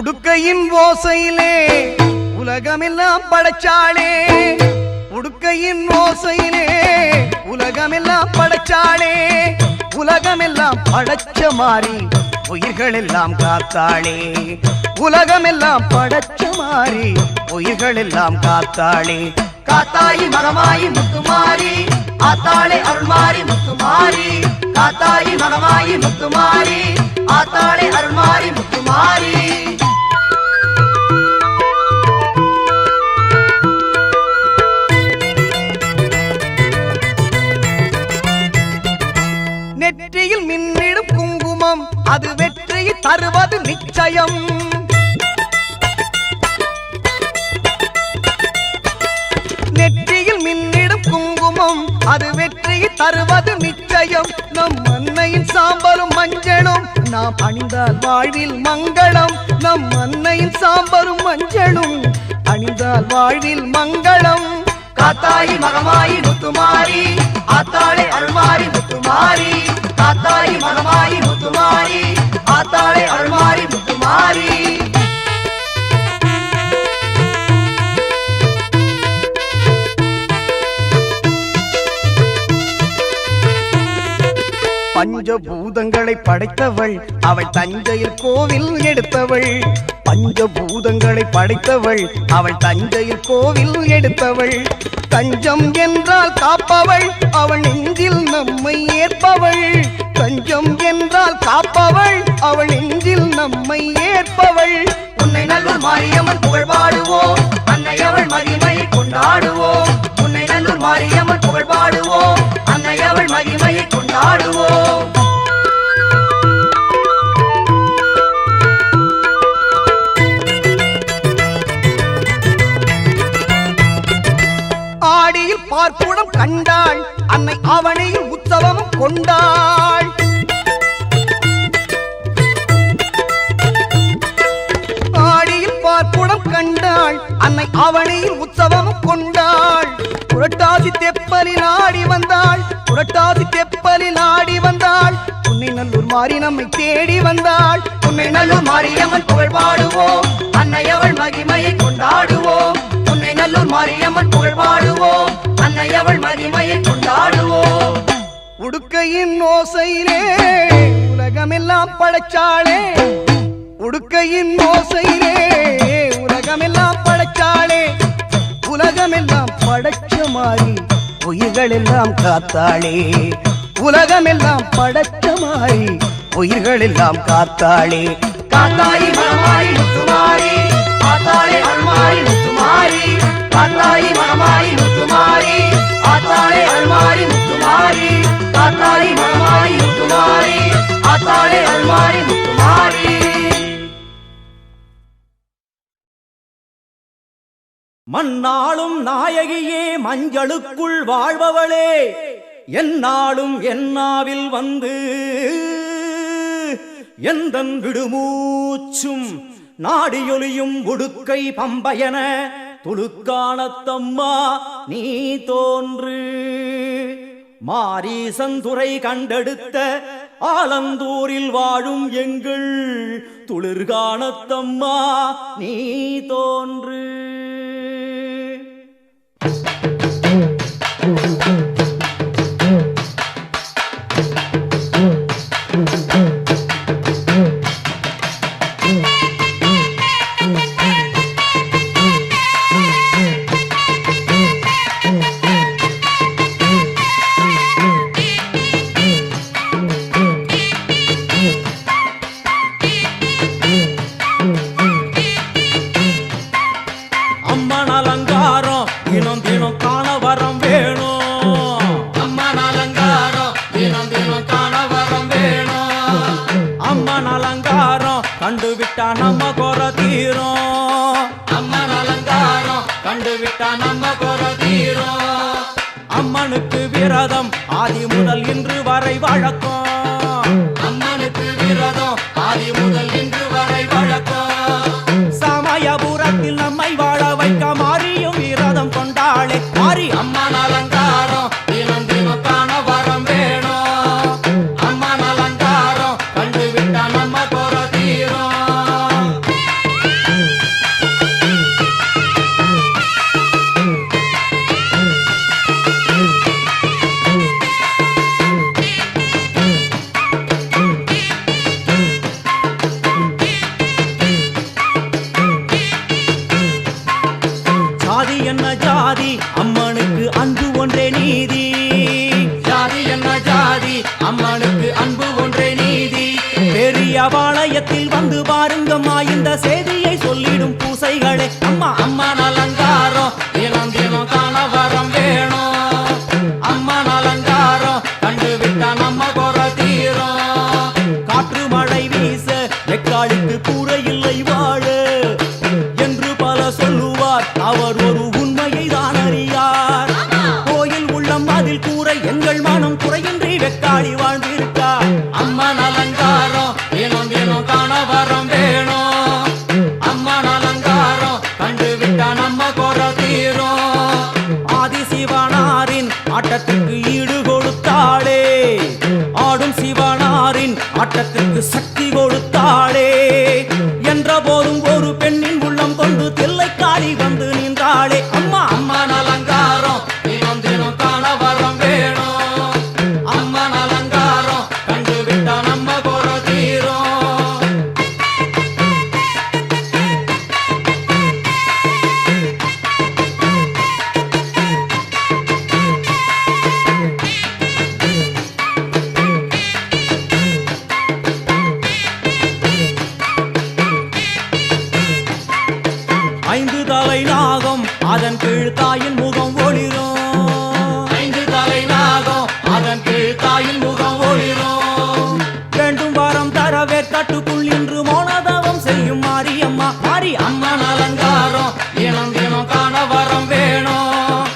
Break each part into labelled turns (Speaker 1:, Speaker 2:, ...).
Speaker 1: உடுக்கையின் ஓசையிலே உலகமெல்லாம் படைச்சாளே, உடுக்கையின் ஓசையிலே உலகமெல்லாம் படைச்சாளே, உலகமெல்லாம் படைச்ச மாறி உயிர்கள் எல்லாம் காத்தாளே, உலகமெல்லாம் படைச்ச மாறி உயிர்கள் எல்லாம் காத்தாளே. காத்தாயி மகமாயி முத்துமாரி ஆத்தாளே அருள்மாரி முத்துமாரி, காத்தாயி மகமாயி முத்துமாரி ஆத்தாளே அருள்மாரி முத்துமாரி. நெற்றியில் மின்னிடும் குங்குமம் அது வெற்றியை தருவது நிச்சயம், நெற்றியில் மின்னிடும் குங்குமம் அது வெற்றியை தருவது நிச்சயம். நம் அன்னையின் சாம்பலும் மஞ்சளும் நாம் அணிந்தால் வாழ்வில் மங்களம், நம் அன்னையின் சாம்பலும் மஞ்சளும் அணிந்தால் வாழ்வில் மங்களம். காத்தாயி மகமாயி முத்துமாரி ஆத்தாளே அருள்மாரி முத்துமாரி, காத்தாயி மகமாயி முத்துமாரி ஆத்தாளே அருள்மாரி முத்துமாரி. பஞ்சபூதங்களை படைத்தவள் அவள் தஞ்சையில் கோவில் எடுத்தவள், பஞ்சபூதங்களை படைத்தவள் அவள் தஞ்சையில் கோவில் எடுத்தவள். தஞ்சம் என்றால் காப்பவள் அவள் நெஞ்சில் நம்மை ஏற்பவள், தஞ்சம் என்றால் காப்பவள் அவள் நெஞ்சில் நம்மை ஏற்பவள். உன்னை நல்லூர் மாரியம்மன் புகழ் பாடுவோம், அன்னை அவள் மகிமையை கொண்டாடுவோம், உன்னை நல்லூர் மாரியம்மன் புகழ் பாடுவோம், அன்னை அவள் மகிமையை கொண்டாடுவோம். ஆடியில் பார்ப்புடம் கண்டாள் அன்னை அவனையில் உற்சவம் கொண்டாள், ஆடியில் பார்ப்புடம் கண்டாள் அன்னை அவனையில் உற்சவம் கொண்டாள். புரட்டாசி தெப்பலில் ஆடி வந்தாள், புரட்டாசி தெப்பலில் ஆடி வந்தாள், உன்னை நல்லூர் மாறி நம்மை தேடி வந்தாள். உன்னை நல்லூர் மாரியம்மன் புகழ் பாடுவோம், அன்னை அவள் மகிமையை கொண்டாடுவோம், உன்னை நல்லூர் மாரியம்மன் புகழ் பாடுவோம், அன்னை அவள் மகிமையை கொண்டாடுவோம். உடுக்கையின் ஓசையிலே உலகமெல்லாம் படைச்சாளே, உடுக்கையின் ஓசையிலே உலகமெல்லாம் படைச்சாளே, உலகமெல்லாம் படைச்ச மாறி உயிர்கள் எல்லாம் காத்தாளே, உலகமெல்லாம் படைச்ச மாறி உயிர்கள் எல்லாம் காத்தாளே. காத்தாயி மகமாயி முத்துமாரி ஆத்தாளே அருள்மாரி முத்துமாரி, காத்தாயி மகமாயி முத்துமாரி ஆத்தாளே அருள்மாரி முத்துமாரி, காத்தாயி மகமாயி முத்துமாரி ஆத்தாளே அருள்மாரி முத்துமாரி.
Speaker 2: மண்ணாளும் நாயகியே மஞ்சளுக்குள் வாழ்பவளே, என்னாலும் என்னாவில் வந்து எந்தன் விடுமூச்சும் நாடியொலியும் உடுக்கை பம்பயன துளுக்கானத்தம்மா நீ தோன்று. மாரீசந்துரை கண்டெடுத்த ஆலந்தூரில் வாழும் எங்கள் துளிர்கானத்தம்மா நீ தோன்று. கண்டுவிட்டா நம்ம குறை தீரும், அம்மன் அலங்காரம் கண்டுவிட்டா நம்ம குறை தீரும். அம்மனுக்கு விரதம் ஆதி முதல் இன்று வரை வழக்கம், அம்மனுக்கு விரதம் ஆதி முதல் இன்று வரை வழக்கம். சமயபுரத்தில் நம்மை வாழ வைக்க மாறியும் விரதம் கொண்டாளே மாறி அம்மன் அலங்காரம் தினம் தினம் காண வரம் வேணும், அம்மன் அலங்காரம் கண்டுவிட்டா நம்ம குறை தீரும். சமயத்தில் வந்து பாருங்கம்மா இந்த செய்தியை சொல்லிடும் பூசைகளே. அம்மா அம்மன் அலங்காரம் தினம் தினம் காண வரம் வேணும். அம்மன் அலங்காரம் கண்டு விட்டா நம்ம குறை தீரும். காற்று மழை வீச வெக்காளிக்கு கூரை இல்லை வாழ என்று பல சொல்லுவார், அவர் ஒரு உண்மையை தான் அறியார். கோயில் உள்ளம் அதில் கூரை எங்கள் மனம் குறையின்றி வெக்காளி வாழ்ந்திருக்கார். அம்மன் அலங்காரம் தினம் தினம் காண வரம் வேணும். அம்மன் அலங்காரம் கண்டு விட்டா நம்ம குறை தீரும். ஆதிசிவனாரின் ஆட்டத்திற்கு ஈடு கொடுத்தாளே, ஆடும் சிவனாரின் ஆட்டத்திற்கு சக்தி கொடுத்தாளே. என்ற போதும் ஒரு பெண்ணின் உள்ளம் கொண்டு தில்லைக்காளி வந்து நின்றாளே. அம்மா அம்மன் அலங்காரம் தினம் தினம் காண வரம் வேணும். அம்மன் அலங்காரம் கண்டு விட்டா நம்ம குறை தீரும். 5 தலை நாகம் அதன் கீழ் தாயின் முகம் ஒளிரும். 5 தலை நாகம் அதன் கீழ் தாயின் முகம் ஒளிரும். வேண்டும் வரம் தரவே கட்டுக்குள் இன்று மௌனதவம் செய்யும் மாரியம்மா. மாரி அம்மன் அலங்காரம் தினம் தினம் காண வரம் வேணும்.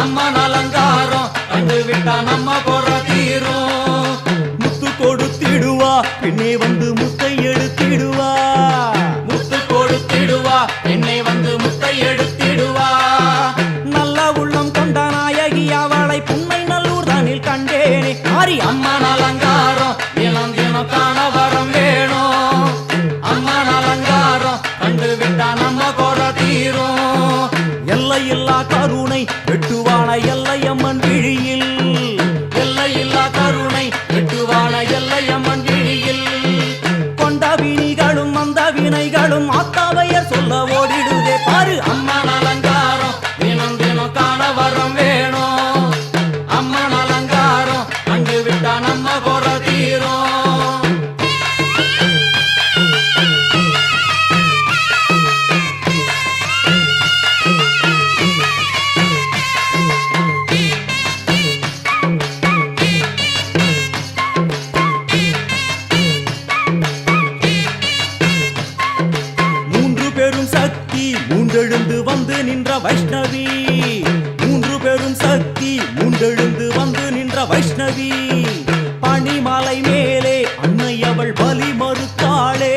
Speaker 2: அம்மன் அலங்காரம் கண்டு விட்டா நம்ம குறை தீரும். முத்து கொடுத்திடுவா பின்னே வந்து முத்தை எடுத்திடுவா. முத்து கொடுத்திடுவா என்னை வந்து முத்தை எடுத்திடுவா. நல்ல உள்ளம் கொண்ட நாயகி அவளை புன்னை நல்லூர் தானில் கண்டேனே. மாரி அம்மன் அலங்காரம் தினம் தினம் காண வரம் வேணும். அம்மன் அலங்காரம் கண்டு விட்டா நம்ம குறை தீரும். எல்லையில்லா கருணை வெட்டுவான எல்லையம்மன் விழியில். எல்லையில்லா கருணை வெட்டுவான எல்லையம்மன் விழியில். கொண்ட வினிகளும் அந்த வினைகளும் ஆத்தாவையர் சொல்ல ஓடிடுதே. பாரு அம்மன் அலங்காரம் தினம் தினம் காண வரம் வேணும். அம்மன் அலங்காரம் கண்டு விட்டா நம்ம குறை தீரும். மூன்றெழுந்து வந்து நின்ற வைஷ்ணவி. 3 பெரும் சக்தி மூன்றெழுந்து வந்து நின்ற வைஷ்ணவி. பனிமலை மேலே அன்னை அவள் பலி மறுத்தாளே.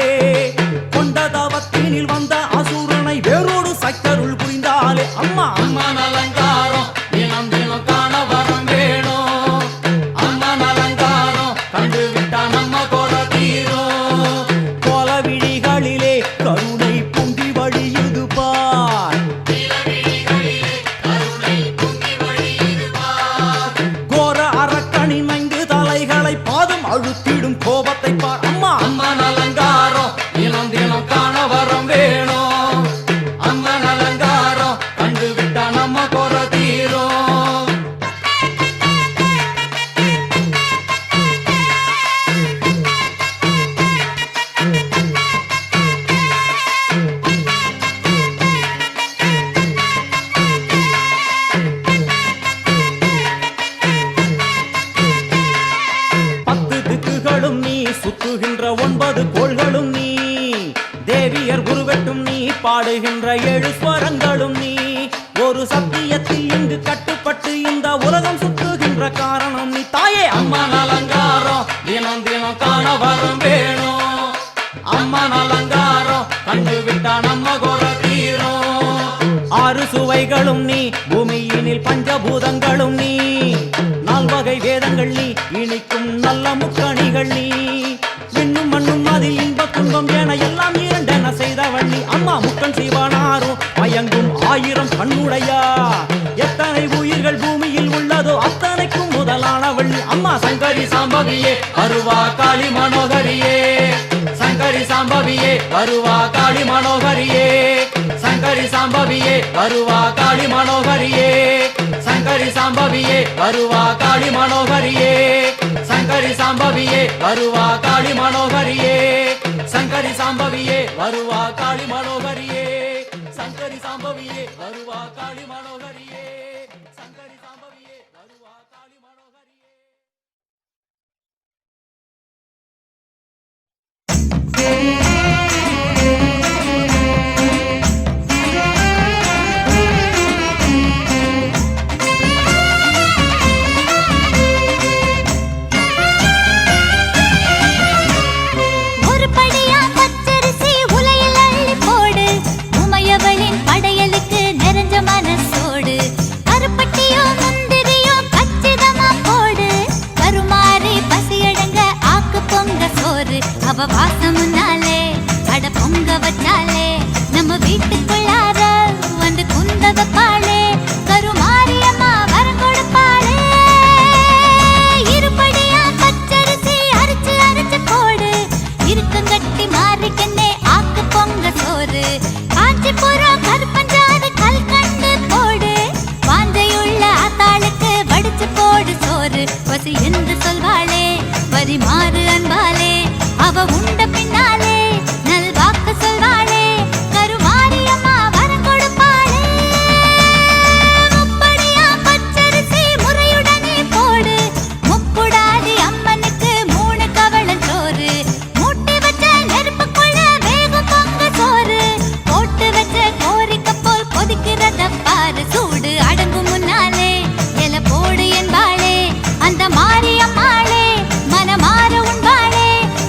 Speaker 2: கொண்ட தவத்தினில் வந்த அசுரனை வேரோடு சக்கருள் புரிந்தாளே. அம்மா அம்மன் அலங்காரம் தினம் தினம் காண வரம் வேணும். அம்மன் அலங்காரம் கண்டு விட்டா நம்ம குறை தீரும். கோல விழிகளிலே கருணை பொங்கி வழியுது பார். கோர அரக்கனின் 5 தலைகளை பாதம் அழுத்திடும் கோபத்தை பார். அம்மா அம்மன் அலங்காரம் தினம் தினம் காண வரம் வேணும். அம்மன் அலங்காரம் கண்டு விட்டா நம்ம குறை தீரும். சுத்துகின்ற 9 கோள்களும் நீ. தேவியர் உருவெட்டும் நீ. பாடுகின்ற 7 ஸ்வரங்களும் நீ. ஒரு சத்தியத்தில் இங்கு கட்டுப்பட்டு இந்த உலகம் சுத்துகின்ற காரணம் நீ. தாயே அம்மன் அலங்காரம் தினம் தினம் காண வரம் வேணும். அம்மன் அலங்காரம் கண்டு விட்டா நம்ம குறை தீரும். 6 சுவைகளும் நீ. பூமியினில் பஞ்சபூதங்களும் நீ. 4 வகை வேதங்கள் நீ. இனிக்கும் நல்ல முக்கணிகள் நீ. விண்ணும் மண்ணும் அதில் இன்ப துன்பம் என எல்லாம் இரண்டென செய்தவள் நீ. அம்மா முக்கன் சிவனாரும் மயங்கும் 1000 கண்ணுடையா. எத்தனை உயிர்கள் பூமியில் உள்ளதோ அத்தனைக்கும் முதலானவள் நீ. அம்மா சங்கரி சாம்பவியே வருவா காளி மனோகரியே. சங்கரி சாம்பவியே வருவா காளி மனோகரியே. சங்கரி சாம்பவியே வருவா காளி மனோகரியே. சங்கரி சாம்பவியே வருவா காளி மனோகரியே. சங்கரி சாம்பவியே வருவா காளி மனோகரியே. சாம்பவியே வருவா காளி மனோகரியே சங்கரி சாம்பவியே வருவா காளி மனோகரியே சங்கரி சாம்பவியே வருவா காளி மனோகரியே.
Speaker 3: அவ வாசம் முன்னாலே அட பொங்க வச்சாலே நம்ம வீட்டுக்குள்ளார வந்து குந்த வைப்பாளே கருமாரியம்மா வரம் கொடுப்பாளே இருபடியா பச்சரிசி அரைச்சு அரைச்சு போடு இருக்கங்கட்டி மாறிக்கண்ணே ஆக்கு பொங்க சோறு காஞ்சிபுரம் கருப்பஞ்சாறு கல்கண்டு போடு வாஞ்சையுள்ள ஆத்தாளுக்கு வடிச்சு போடு சோறு பசி என்று சொல்வாளே வரி மாறு அன்பாலே அவ உண்ட பின்னாலே நல்வாக்கு சொல்வாளே கருமாரியம்மா வரம் கொடுப்பாளே முப்படியா பச்சரிசி முறையுடனே போடு முப்புடாதி அம்மனுக்கு 3 கவளஞ்சோறு மூட்டி வச்ச நெருப்புக்குள்ள வேகம் பொங்க சோறு போட்டு வச்ச கோரிக்கை போல் கொதிக்கிறத பாரு சூடு அடங்கும் முன்னாலே எல போடு என்பாளே அந்த மாரியம்மாளே மனமாற உண்பாளே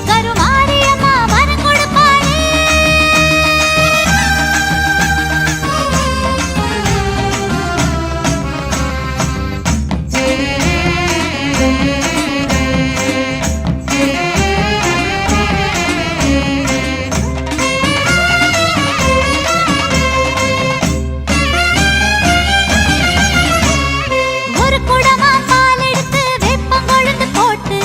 Speaker 3: கருமாரியம்மா வரம் கொடுப்பாளே. ஒரு குடமா பால் எடுத்து வேப்பங்கொழுந்து போட்டு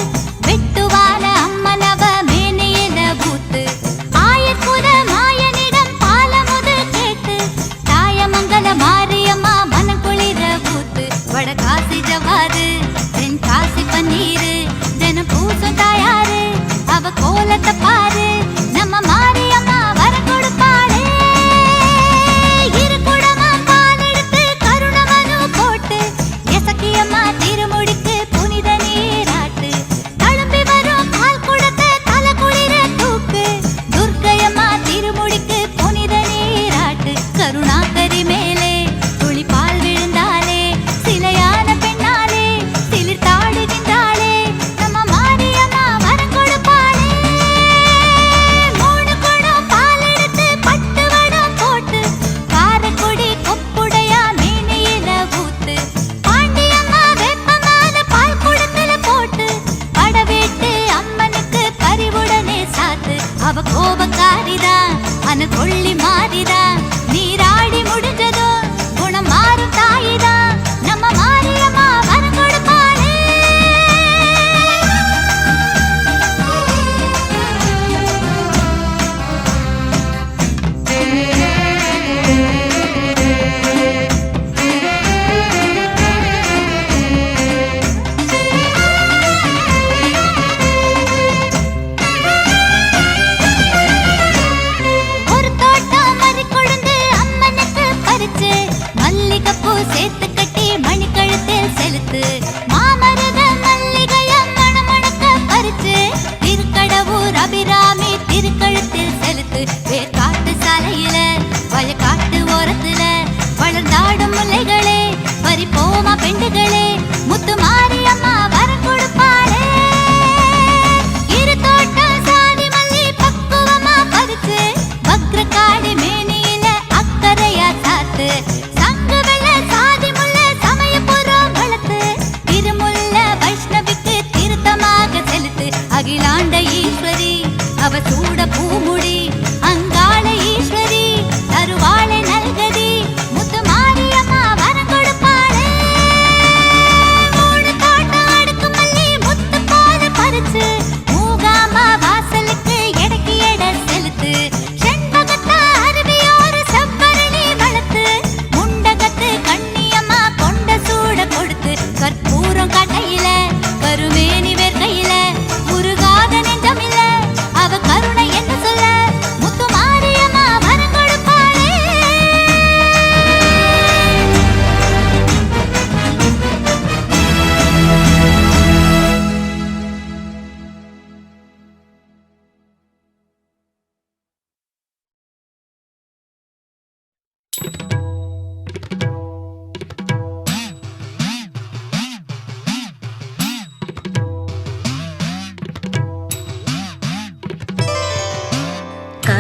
Speaker 3: வெட்டுவான அம்மனவ மேனியில பூத்து ஆயக்குத மாயனிடம் பாலமுது கேட்டு தாயமங்கல மாரியம்மா மனக்குளிர பூத்து வடகாசி ஜவாது தென்காசி பன்னீரு தினம் பூசும் தாயாரு அவ கோலத்தை பாரு நம்ம மாரியம்மா வரம் கொடுப்பாளே இரு குடமா பால் எடுத்து கருணமனு போட்டு எசக்கியம்மா திருமுடிக்கு புனித நீராட்டு தழும்பி வரும் பால் குடத்தை தலை குளிர தூக்கு துர்க்கையம்மா திருமுடிக்கு புனித நீராட்டு கருணாகரி மேலே துளி பால் விழுந்தாலே சிலையான பெண்ணாலே சிலிர்த்தாடுகின்றாளே நம்ம மாரியம்மா வரம் கொடுப்பாளே 3 குடம் பால் எடுத்து பட்டு வடம் போட்டு காரக்குடி கொப்புடையா மேனியில ஊத்து பாண்டியம்மா வெப்பமான பால் குடத்துல போட்டு படவேட்டு அம்மனுக்கு பரிவுடனே சாத்து அவ கோபக்காரிதான் அன கொள்ளி மாறிதான் நீராடி முடிஞ்சதும் குணம் மாறும் தாயிதான் நம்ம மாரியம்மா வரம் கொடுப்பாளே. ஒரு தோட்டம் மறி கொழுந்து அம்மனுக்கு பறிச்சு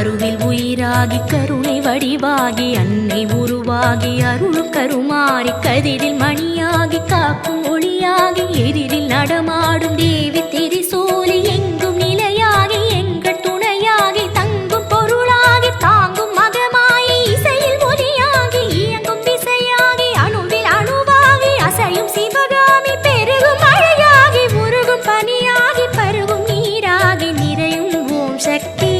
Speaker 4: கருவில் உயிராகி கருணை வடிவாகி அன்னை உருவாகி அருள் கருமாறி கதிரில் மணியாகி காக்கும் ஒளியாகி எதிரில் நடமாடும் தேவி திரிசூலி எங்கும் நிலையாகி எங்கள் துணையாகி தங்கும் பொருளாகி தாங்கும் மகமாயி இசையில் ஒலியாகி இயங்கும் திசையாகி அணுவில் அணுவாகி அசையும் சிவகாமி பெருகும் மழையாகி உருகும் பனியாகி பருகும் நீராகி நிறையும் ஓம் சக்தி.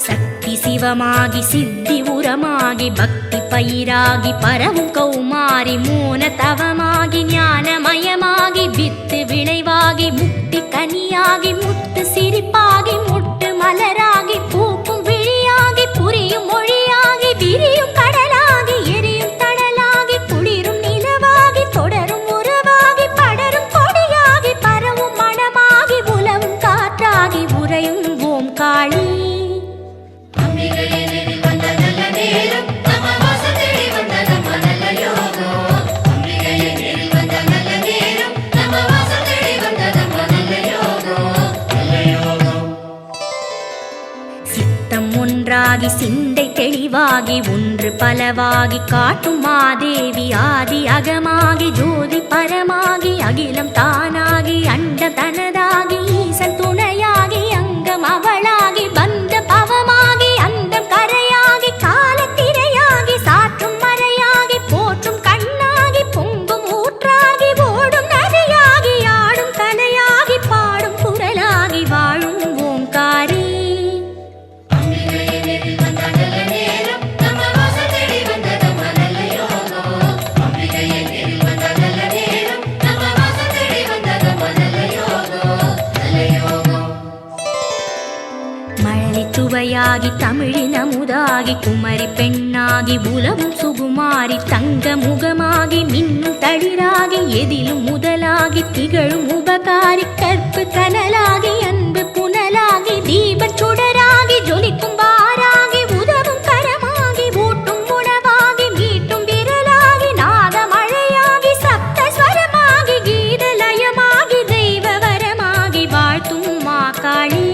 Speaker 4: சக்தி சிவமாகி சித்தி உரமாகி பக்தி பயிராகி பரவும் கௌமாரி மூன தவமாகி ஞானமயமாகி வித்து விளைவாகி முக்தி கனியாகி முத்து சிரிப்பாகி முட்டு மலராகி பூக்கும் விழியாகி புரியும் மொழியாகி விரியும் கடலாகி எரியும் தடலாகி குளிரும் நிலவாகி தொடரும் உறவாகி படரும் கொடியாகி பரவும் மனமாகி உலவும் காற்றாகி உறையும் ஓம் காளி. சித்தம் ஒன்றாகி சிந்தை தெளிவாகி ஒன்று பலவாகி காட்டும் மாதேவி ஆதி அகமாகி ஜோதி பரமாகி அகிலம் தானாகி அண்ட தனதாகி ஈசன் துணையாகி அங்கம் அவளாகி பந்த பவமாகி அந்தம் கரையாகி காலத்திரையாகி சாற்றும் மறையாகி போற்றும் கண்ணாகி பொங்கும் ஊற்றாகி ஓடும் நதியாகி ஆடும் கலையாகி பாடும் குரலாகி வாழும் ஓங்காரி. சுவையாகி தமிழின் அமுதாகி குமரி பெண்ணாகி உலவும் சுகுமாரி தங்க முகமாகி மின்னும் தளிராகி எதிலும் முதலாகி திகழும் உபகாரி கற்பு கனலாகி அன்பு புனலாகி தீபச் சுடராகி ஜொலிக்கும் வாராகி உதவும் கரமாகி ஊட்டும் உணவாகி மீட்டும் விரலாகி நாத மழையாகி சப்த ஸ்வரமாகி கீத லயமாகி தெய்வ வரமாகி வாழ்த்தும் மாகாளி.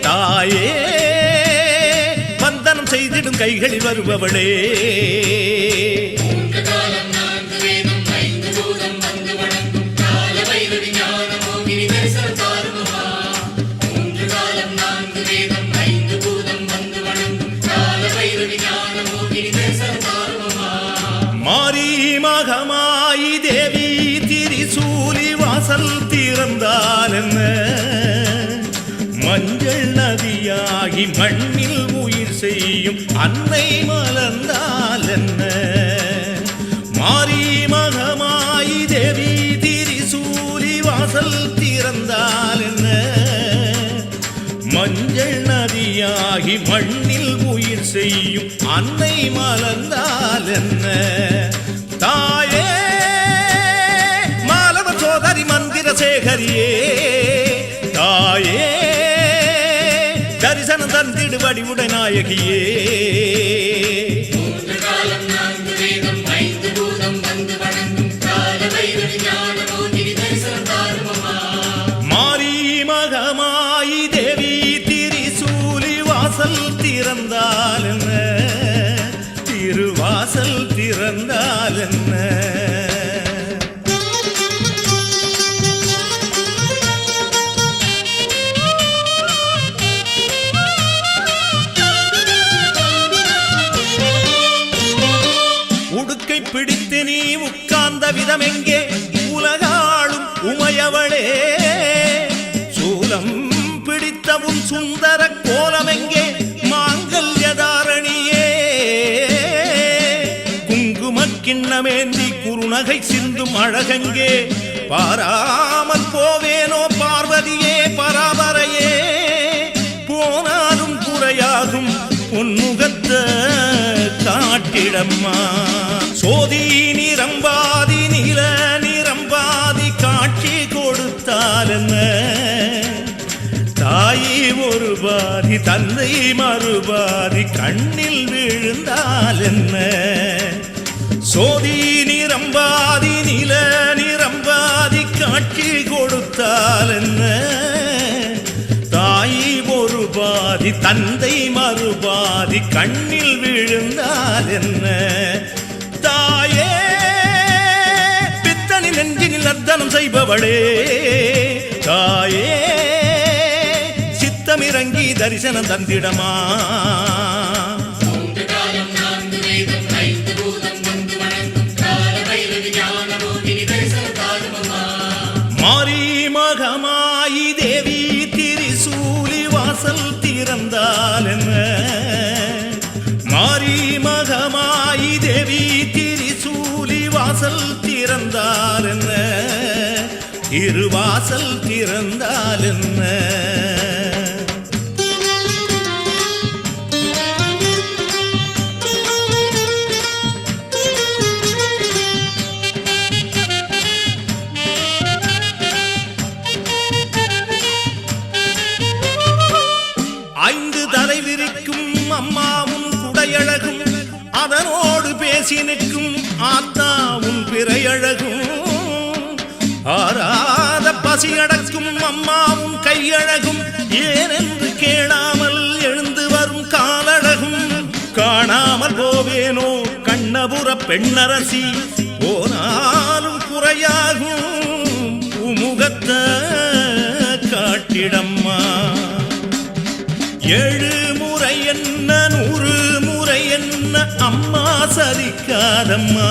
Speaker 5: தாயே வந்தனம் செய்திடும் கைகளில் வருபவளே மாரி மகமாயி தேவி திரிசூலி வாசல் திறந்தால் என்ன மஞ்சள் நதியாகி மண்ணில் உயிர் செய்யும் அன்னை மலர்ந்தால் என்ன மாரி மகமாயி தேவி திரிசூலி வாசல் திறந்தால் என்ன மஞ்சள் நதியாகி மண்ணில் உயிர் செய்யும் அன்னை மலர்ந்தால் என்ன தாயே மாலவ சோதரி மந்திர சேகரியே தாயே தரிசனம் தந்திடு வடிவுடை நாயகியே
Speaker 6: காலம் 4 வேதம் 5 பூதம் வந்து வணங்கும் கால வைரவி ஞான மோகினி தரிசனம்
Speaker 5: திறந்தால் என்ன, திருவாசல் திறந்தால் என்ன. உடுக்கை பிடித்து நீ உட்கார்ந்த விதம் எங்கே, உலகாளும் உமையவளே. சூலம் பிடித்தவும் சுந்தர கோலம் எங்கே, மாங்கல்யதாரணியே. குங்குமக் கிண்ணமேந்தி குறுநகை சிந்தும் அழகங்கே, பாராமல் போவேனோ பார்வதியே பராபரையே. போனாலும் குறையாகும் பொன்முகத்த காட்டிடம்மா. சோதி நிரம்பாதி நில நிரம்பாதி காட்சி கொடுத்தால் என்ன, தாயி ஒரு பாதி தந்தை மறுபாதி கண்ணில் விழுந்தால் என்ன. சோதி நிரம்பாதி நில நிரம்பாதி காட்சி கொடுத்தால் என்ன, தாயி ஒரு பாதி தந்தை மறுபாதி கண்ணில் விழுந்தால் என்ன. தாயே பித்தனி நெஞ்சினில் நர்த்தனம் செய்பவளே, தாயே சித்தமிறங்கி தரிசனம் தந்திடமா. மாரி மகமாயி தேவி திரிசூலி வாசல் திறந்தால் என்ன, மாரி மகமாயி தேவி திரிசூலி வாசல் திறந்தால் என்ன, திருவாசல் திறந்தால் என்ன. அம்மாவும் குடையழகும் அதனோடு பேசி நிற்கும் ஆத்தாவும் பிறையழகும், ஆராத பசி அடக்கும் அம்மாவும் கையழகும், ஏனென்று கேளாமல் எழுந்து வரும் காலழகும். காணாமல் போவேனோ கண்ணபுர பெண்ணரசி, போனாலும் குறையாகும் உமுகத்த காட்டிடம்மா. 7 முறை என்ன 100 முறை என்ன அம்மா சலிக்காதம்மா.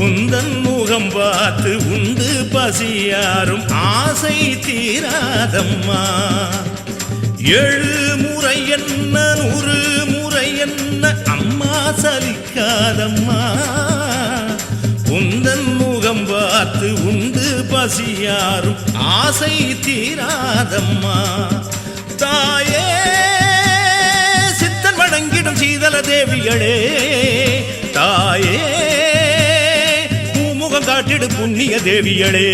Speaker 5: உந்தன் முகம் பார்த்து உண்டு பசியாரும் ஆசை தீராதம்மா. 7 முறை என்ன 100 முறை என்ன அம்மா சலிக்காதம்மா. உந்தன் முகம் பார்த்து உண்டு பசியாரும் ஆசை தீராதம்மா. தாயே சித்தன் வணங்கிடும் சீதல தேவிகளே, தாயே பூமுகம் காட்டிடு புண்ணிய தேவிகளே.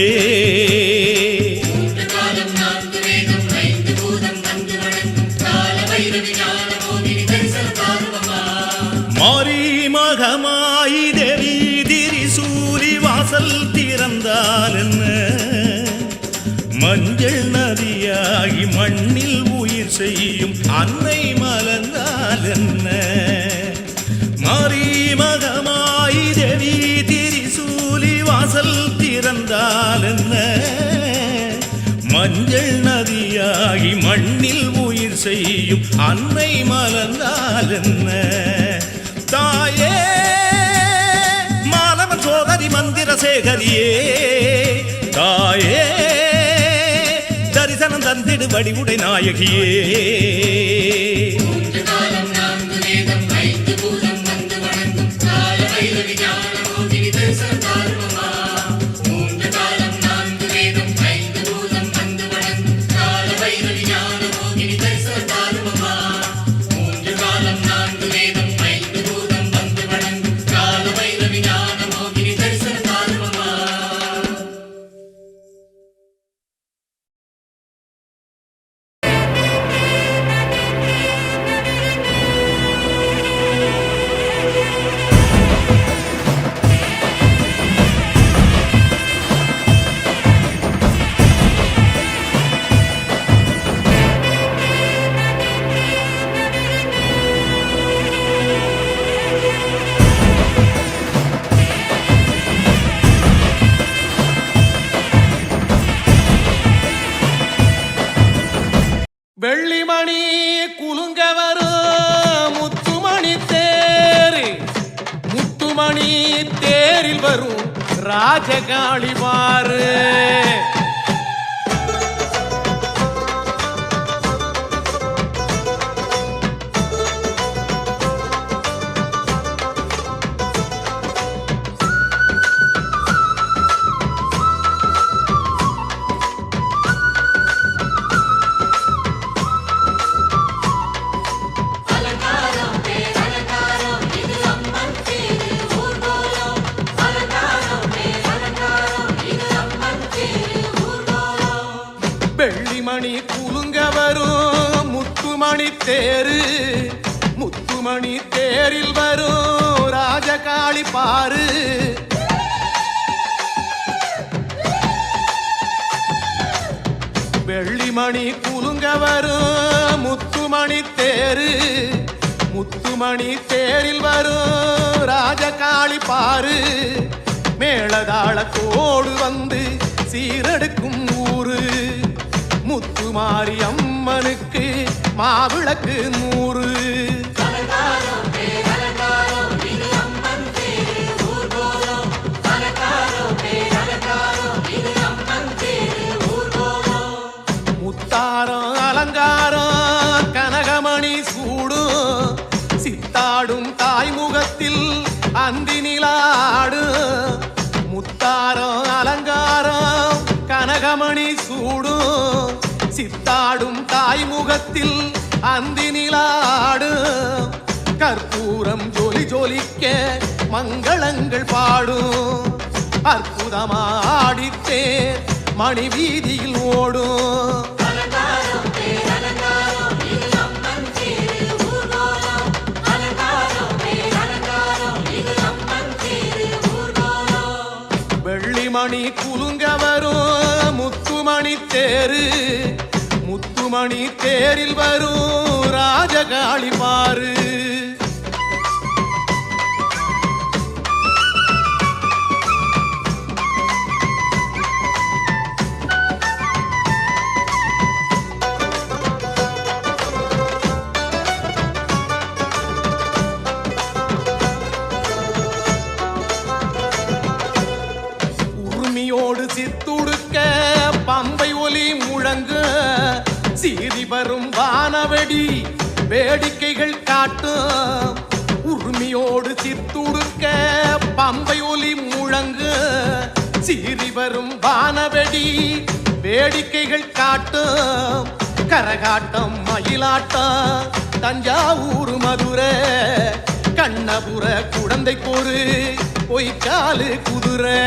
Speaker 5: மாரி மகமாயி தேவி திரிசூலி வாசல் திறந்தால் என்ன, மஞ்சள் நதியாகி மண்ணில் உயிர் செய்யும் அன்னை மலர்ந்தால் என்ன. மாரி மகமாயி தேவி திரிசூலி வாசல் திறந்தால் என்ன, மஞ்சள் நதியாகி மண்ணில் உயிர் செய்யும் அன்னை மலர்ந்தால் என்ன. தாயே மாலவன் சோதரி மந்திர சேகரியே, தாயே தரிசனம் தந்திடு வடிவுடை நாயகியே. ராஜகாளி பாரு. வெள்ளிமணி குலுங்க வரும் முத்துமணி தேரு, முத்துமணி தேரில் வரும் ராஜகாளி பாரு. வெள்ளிமணி குலுங்க வரும் முத்துமணி தேரு, முத்துமணி தேரில் வரும் ராஜகாளி பாரு. மேளதாளத்தோடு வந்து சீரெடுக்கும் ஊரு, முத்துமாரி அம்மனுக்கு மாவிளக்கு 100. முத்தாரம் அலங்காரம் கனகமணி சூடும், சித்தாடும் தாய்முகத்தில் அந்தி நிலாடும். முத்தாரம் அலங்காரம் கனகமணி சூடும், சித்தாடும் தாய்முகத்தில் அந்தி நிலாடும். கற்பூரம் ஜொலி ஜொலிக்க மங்களங்கள் பாடும், அற்புதமாடித்தே மணி வீதியில் ஓடும். வெள்ளிமணி குலுங்க வரும் முத்துமணி தேரு, முத்துமணி தேரில் வரும் ராஜகாளி பாரு. உரிமையோடு சித்துடுக்க பம்பை ஒலி முழங்கு, சீறி வரும் வானவெடி வேடிக்கைகள் காட்டும். உரிமையோடு சித்துடுக்க பம்பை ஒலி முழங்கு, சீறி வரும் வானவெடி வேடிக்கைகள் காட்டும். கரகாட்டம் மயிலாட்டம் தஞ்சாவூர் மதுரை, கண்ணபுர குடந்தை போரு பொய்க்காலு குதிரை.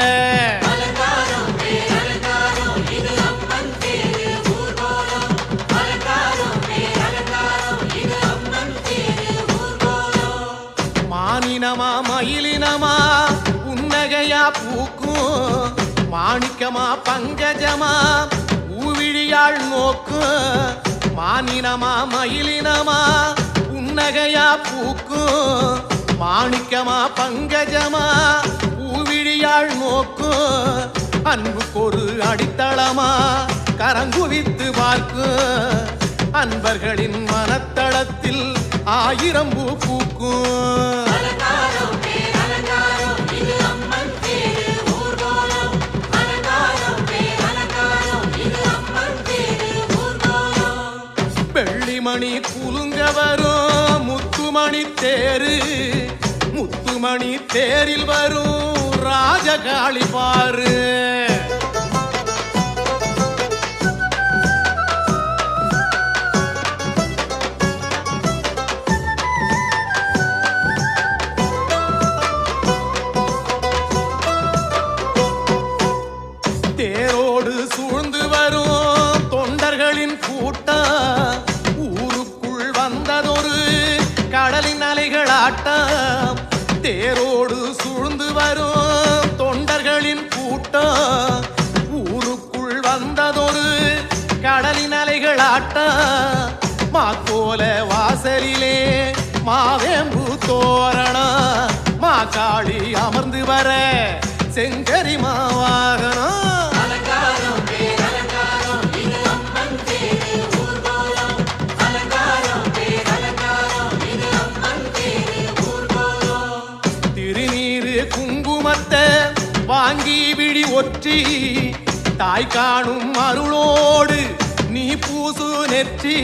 Speaker 5: மானினமா மயிலினமா புன்னகையா பூக்கும், மாணிக்கமா பங்கஜமா ஊவிழியாள் நோக்கும். மானினமா மயிலினமா புன்னகையா பூக்கும், மாணிக்கமா பங்கஜமா ஊவிழியாள் நோக்கும். அன்புக்கொரு அடித்தளமா கரங்குவித்து பார்க்கும், அன்பர்களின் மனத்தளத்தில் 1000 பூ பூக்கும். வெள்ளிமணி குலுங்க வரும் முத்துமணி தேரு, முத்துமணி தேரில் வரும் ராஜகாளி பாரு. தேரோடு சூழ்ந்து வரும் தொண்டர்களின் கூட்டம், ஊருக்குள் வந்ததொரு கடலின் அலைகளாட்டம். தேரோடு சூழ்ந்து வரும் தொண்டர்களின் கூட்டம், ஊருக்குள் வந்ததொரு கடலின் அலைகளாட்டம். மாக்கோல வாசலிலே மாவேம்பு தோரணம், மாகாளி அமர்ந்து வர செங்கரி மாவாகனம். திருநீரு குங்குமத்தை வாங்கி
Speaker 6: ஒற்றி தாய் காணும் அருளோடு நீ பூசு நெற்றி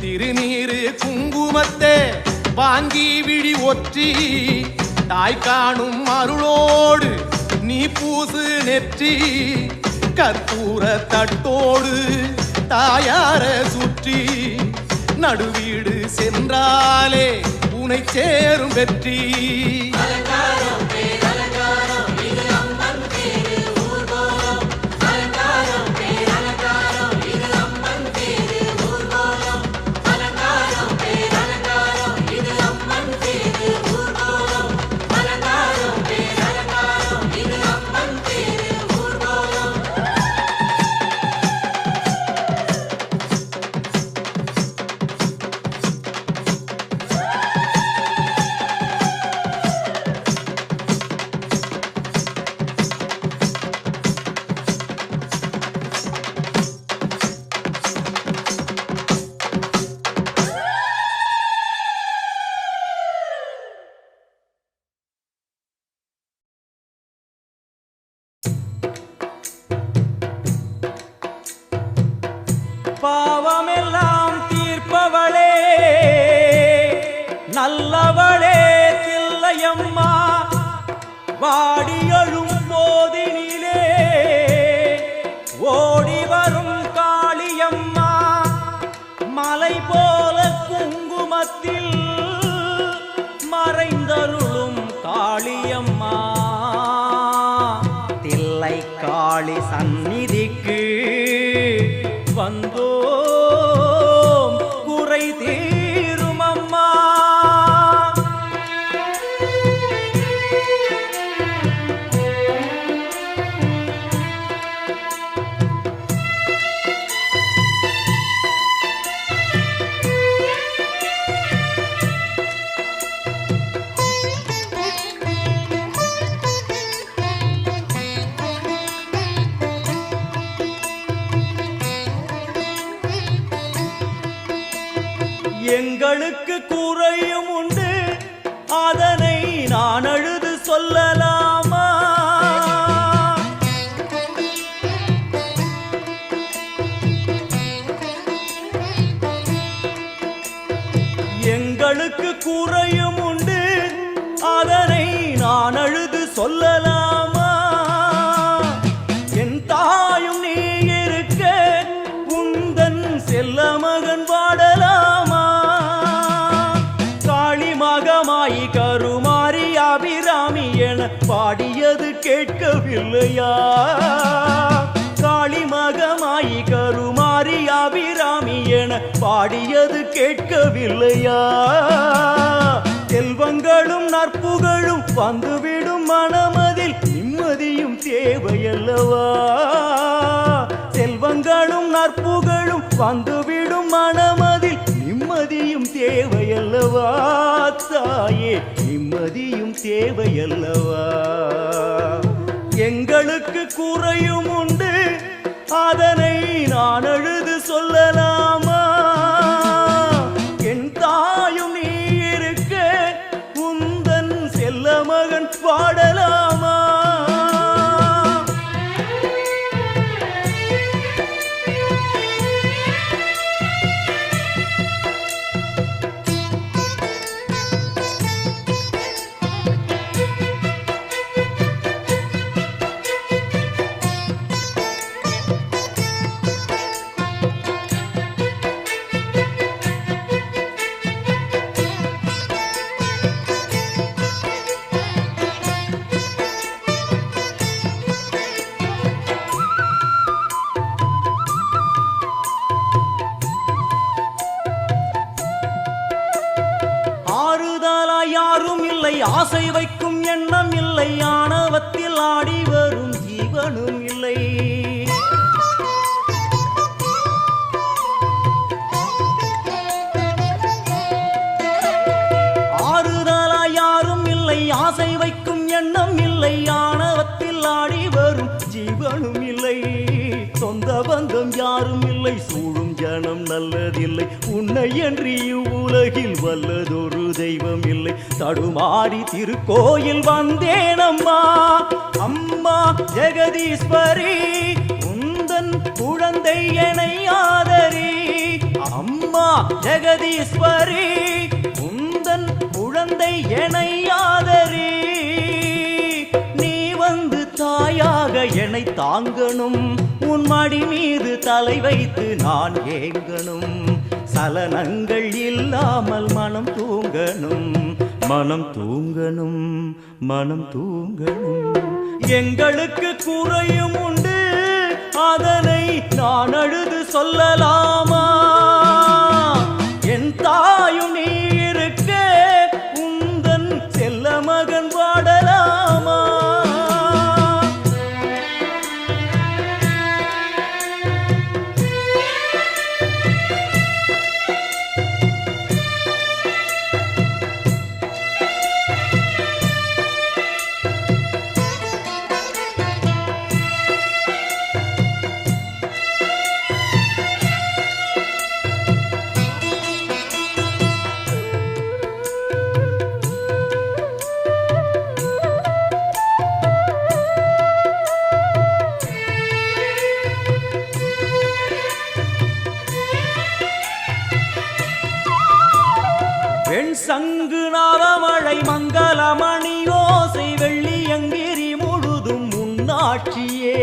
Speaker 6: திருநீரு குங்குமத்தே வாங்கி விழி ஒற்றி தாய் காணும் அருளோடு நீ பூசு நெற்றி கற்பூர தட்டோடு தாயார சுற்றி நடுவீடு சென்றாலே உனை சேரும் வெற்றி
Speaker 2: பாவமெல்லாம் தீர்ப்பவளே நல்லவளே தில்லையம்மா வாடியழும் போதினிலே ஓடி வரும் காளியம்மா மலை போல குங்குமத்தில் மறைந்தருளும் காளியம்மா தில்லை காளி சந்நிதிக்கு வந்தோம் குறை தீரும் அம்மா எங்களுக்கு குறையும் உண்டு அதனை நான் அழுது சொல்லலாமா எங்களுக்கு குறையும் உண்டு அதனை நான் அழுது சொல்லலாமா என் தாயும் நீ இருக்க உந்தன் செல்ல மகன் வாடலாமா காளிமகமாயி கருமாரி அபிராமி என பாடியது கேட்கவில்லையா காளிமகமாயி கருமாரி அபிராமி என பாடியது கேட்கவில்லையா செல்வங்களும் நற்புகழும் வந்துவிடும் மனமதில் நிம்மதியும் தேவையல்லவா செல்வங்களும் நற்புகழும் வந்துவிடும் மனமதில் நிம்மதியும் தேவையல்லவா தாயே நிம்மதியும் தேவையல்லவா எங்களுக்கு குறையும் உண்டு அதனை நான் அழுது சொல்லலாமா என் தாயும் நீ இருக்க உந்தன் செல்ல மகன் பாடலாமா யாரும் இல்லை ஆசை வைக்கும் எண்ணம் இல்லை ஆணவத்தில் ஆடி வரும் ஜீவனும் இல்லை ஆறுதலா யாரும் இல்லை ஆசை வைக்கும் எண்ணம் இல்லை ஆணவத்தில் ஆடி வரும் ஜீவனும் இல்லை சொந்த பந்தம் யாரும் இல்லை சூழும் ஜனம் நல்லதில்லை, உன்னை அன்றி உலகில் வல்லதொரு தெய்வம் இல்லை. தடுமாறி திருக்கோயில் வந்தேனம்மா, அம்மா ஜெகதீஸ்வரி, உந்தன் குழந்தை என்னை ஆதரி. அம்மா ஜெகதீஸ்வரி, உந்தன் குழந்தை என்னை ஆதரி. நீ வந்து தாயாக என்னை தாங்கணும், உன் மடி மீது தலை வைத்து நான் ஏங்கணும். சலனங்கள் இல்லாமல் மனம் தூங்கணும், மனம் தூங்கணும், மனம் தூங்கணும். எங்களுக்கு குறையும் உண்டு, அதனை நான் அழுது சொல்லலாமா? என் தாயும் நீ இருக்க, உந்தன் செல்ல மகன் பாடலாமா? வெண் சங்கு நாதமழை மங்களமணி ஓசை வெள்ளியங்கிரி முழுதும் முன்னாட்சியே.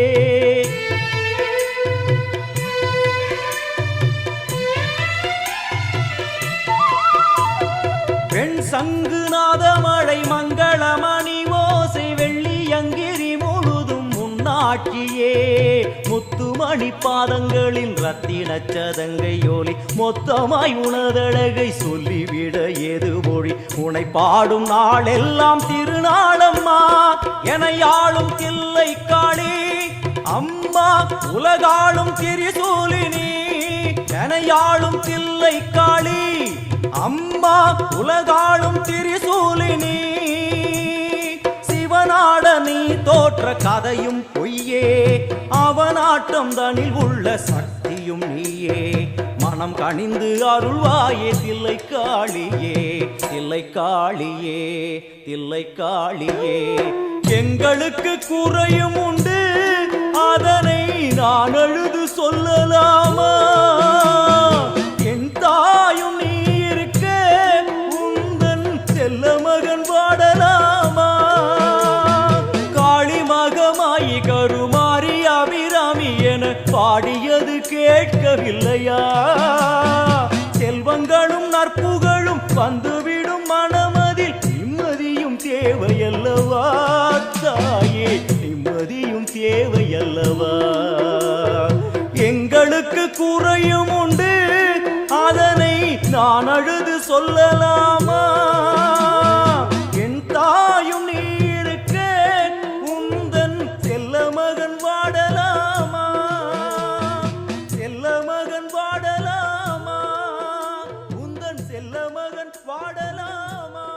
Speaker 2: வெண் சங்கு நாதமழை மங்களமணி ஓசை வெள்ளியங்கிரி முழுதும் முன்னாட்சியே. முத்துமணி பாதங்களின் ரத்தின சதங்கையோலி மொத்தமாய் உனதழகை சொல்லிவிட ஏது மொழி? உனை பாடும் நாளெல்லாம் திருநாளம்மா, எனையாளும் தில்லை காளி. அம்மா உலகாளும் திரிசூலினி, எனையாளும் தில்லை காளி. அம்மா உலகாளும் திரிசூலினி. சிவனாட நீ தோற்ற கதையும் பொய்யே, அவனாட்டம் தனில் உள்ள சக்தியும் நீயே. மனம் கனிந்து அருள்வாயே தில்லை காளியே, தில்லை காளியே, தில்லை காளியே. எங்களுக்கு குறையும் உண்டு, அதனை நான் அழுது சொல்லலாமா? என் தாயும் நீ இருக்க, உந்தன் செல்ல மகன் பாடலாமா? காளி மகமாயி கருமாரி அபிராமி என பாடியது கேட்கவில்லையா? செல்வங்களும் நற்புகழும் வந்துவிடும் மனமதில் நிம்மதியும் தேவையல்லவா? தாயே நிம்மதியும் தேவையல்லவா? எங்களுக்கு குறையும் உண்டு, அதனை நான் அழுது சொல்லலாமா? என் தாயும் நீ இருக்க, உந்தன் செல்ல மகன் வாடலாமா? செல்ல மகன் வாடலாமா? உந்தன் செல்ல மகன் வாடலாமா?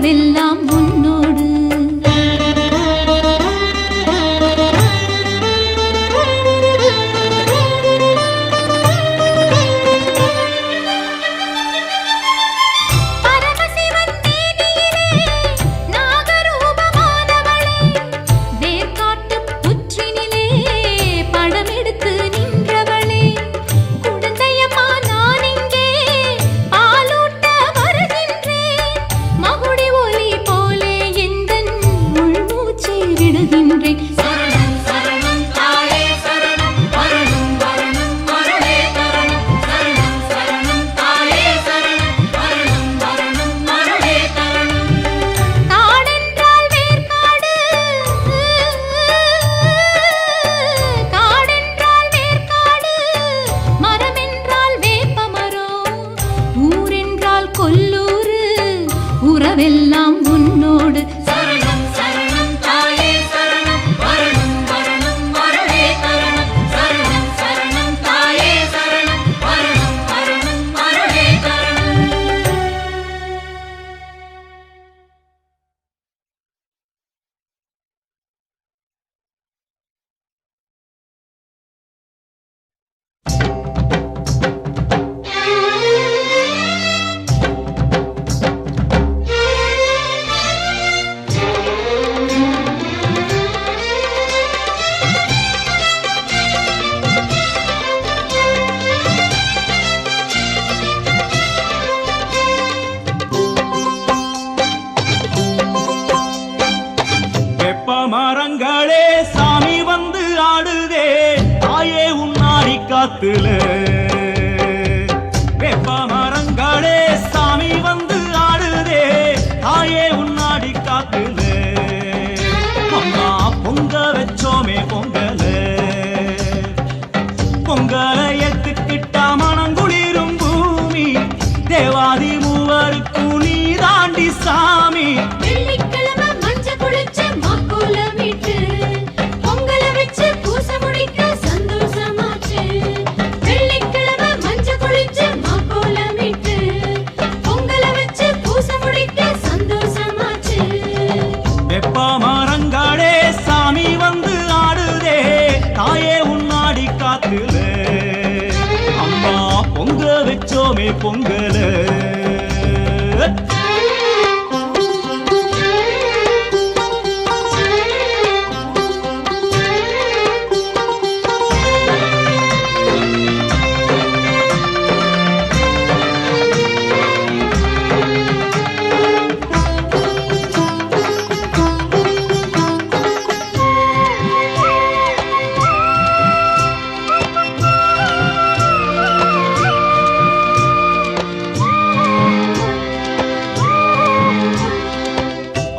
Speaker 3: உறவெல்லாம் உன்னோடு. உறவெல்லாம் உன்னோடு. சரணம் சரணம் தாயே சரணம் வரணும் வரணும் மருளே தரணம். சரணம் சரணம் தாயே சரணம் வரணும் வரணும் மருளே தரணம்.
Speaker 2: மரங்களே சாமி வந்து ஆடுதே தாயே உன்னாடி காத்துல. வேப்ப மரங்களே சாமி வந்து ஆடுதே தாயே உன்னாடி காத்துல. அம்மா பொங்க வச்சோமே பொங்கல பொங்கல எத்துக்கிட்டா மனங்குளிரும் பூமி. தேவாதி மூவருக்கும் நீ தாண்டி சாமி. மரங்களே சாமி வந்து ஆடுதே தாயே உன்னாடி காத்துல. அம்மா பொங்க வச்சோமே பொங்கல.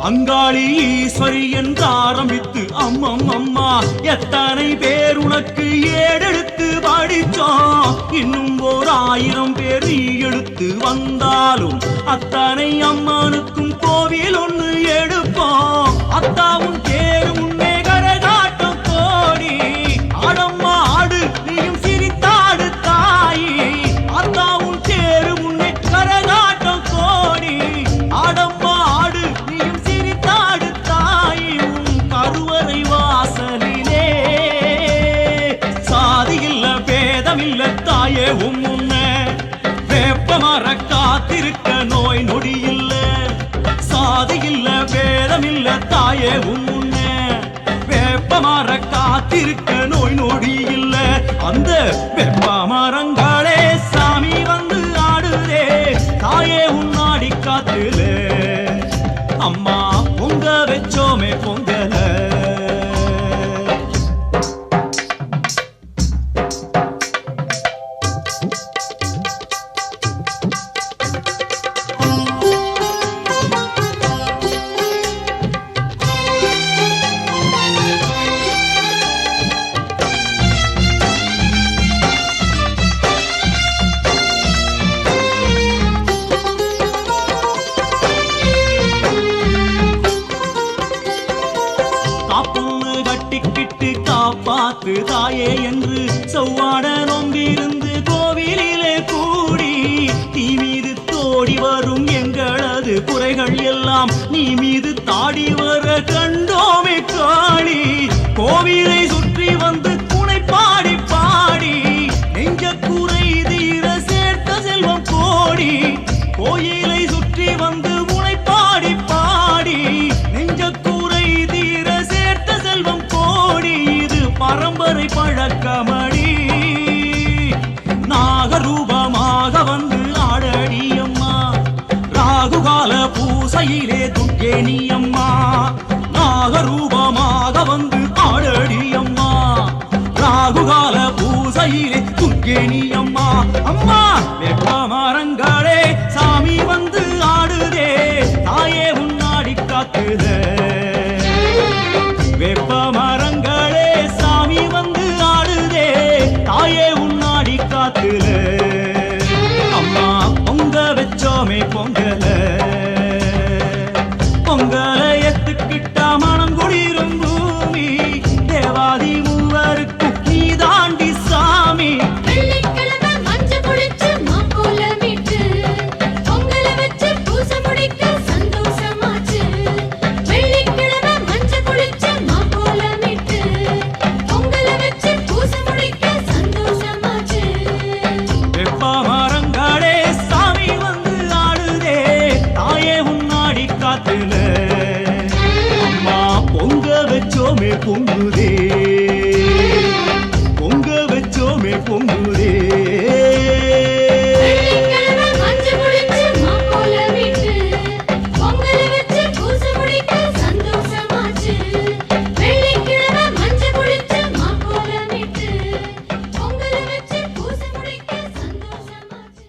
Speaker 2: அங்காளி ஈஸ்வரி என்று ஆரம்பித்து அம்மம் அம்மா எத்தனை பேர் உனக்கு ஏடெடுத்து படிச்சோம். இன்னும் 1000 பேர் நீ எடுத்து வந்தாலும் அத்தனை அம்மனுக்கும் கோவில் ஒண்ணு எடுப்போம். அத்தாவும் தேரு முன்னே கரகாட்டம் கோடி ஆடம்மா ஆடு நீயும் சிரித்தாடு தாயி. அத்தாவும் தேரு முன்னே கரகாட்டம் கோடி ஆடம்மா ஆடு நீயும் சிரித்தாடு தாயி. கருவறை வாசலிலே சாதி இல்ல பேதம் இல்ல தாயே முன்ன. வேப்ப மர காத்திருக்க நோய் நொடி இல்ல. சாதி இல்ல பேதம் இல்ல தாயே முன்ன. வேப்ப மர காத்திருக்க நோய் நொடி இல்ல. அந்த வேப்ப மரங்களே சாமி வந்து ஆடுதே தாயே உன்னாடி காத்துல. அம்மா பொங்க வச்சோமே பொங்கல. காப்பாத்து தாயே என்று செவ்வாட நொம்பிருந்து கோவிலிலே கூடி தீ மீது தோடி வரும் எங்களது குறைகள் எல்லாம் எல்லாம் நீ மீது தாடி வர கண்டோமே காளி கோவிலை சுற்றி வந்து துணை பாடி பாடி நெஞ்ச குறை தீர சேர்த்த செல்வம் கோடி கோயிலை சுற்றி வந்து முனை பாடி பாடி நெஞ்ச குறை தீர சேர்த்த செல்வம் கோடி இது பரம்பரை பழக்கமடி நாகரூபமாக வந்து ஆடடி அம்மா ராகுகால பூசையிலே துர்க்கேணி அம்மா நாகரூபமாக வந்து ஆடடி அம்மா ராகுகால பூசையிலே துர்க்கேணி அம்மா அம்மா வெப்ப மரங்களே சாமி வந்து ஆடுதே தாயே உன்னாடி காத்துதே வெப்ப மரங்களே சாமி வந்து ஆடுதே தாயே உன்னாடி காத்துல அம்மா பொங்க வச்சோமே பொங்கல பொங்கல எத்துக்கிட்டா மனம் குளிரும் பூமி தேவாதி மூவருக்கும் நீ தாண்டி சாமி
Speaker 3: வெள்ளிக்கிழமை மஞ்சள் குளிச்சு மாக்கோலமிட்டு பொங்கலை வச்சு பூசை முடிக்க சந்தோஷமாச்சு வெள்ளிக்கிழமை மஞ்சள் குளிச்சு மாக்கோலமிட்டு பொங்கலை வச்சு பூசை முடிக்க சந்தோஷமாச்சு
Speaker 2: வெப்ப மரங்களே சாமி வந்து ஆடுதே தாயே உன்னாடி காத்துல அம்மா பொங்க வச்சோமே பொங்குதே பொங்க வச்சோமே பொங்குதே
Speaker 3: வெள்ளிக்கிழமை மஞ்சள் குளிச்சு மாக்கோலமிட்டு பொங்கலை வச்சு பூசை முடிக்க சந்தோஷமாச்சு வெள்ளிக்கிழமை மஞ்சள் குளிச்சு மாக்கோலமிட்டு பொங்கலை வச்சு பூசை முடிக்க சந்தோஷமாச்சு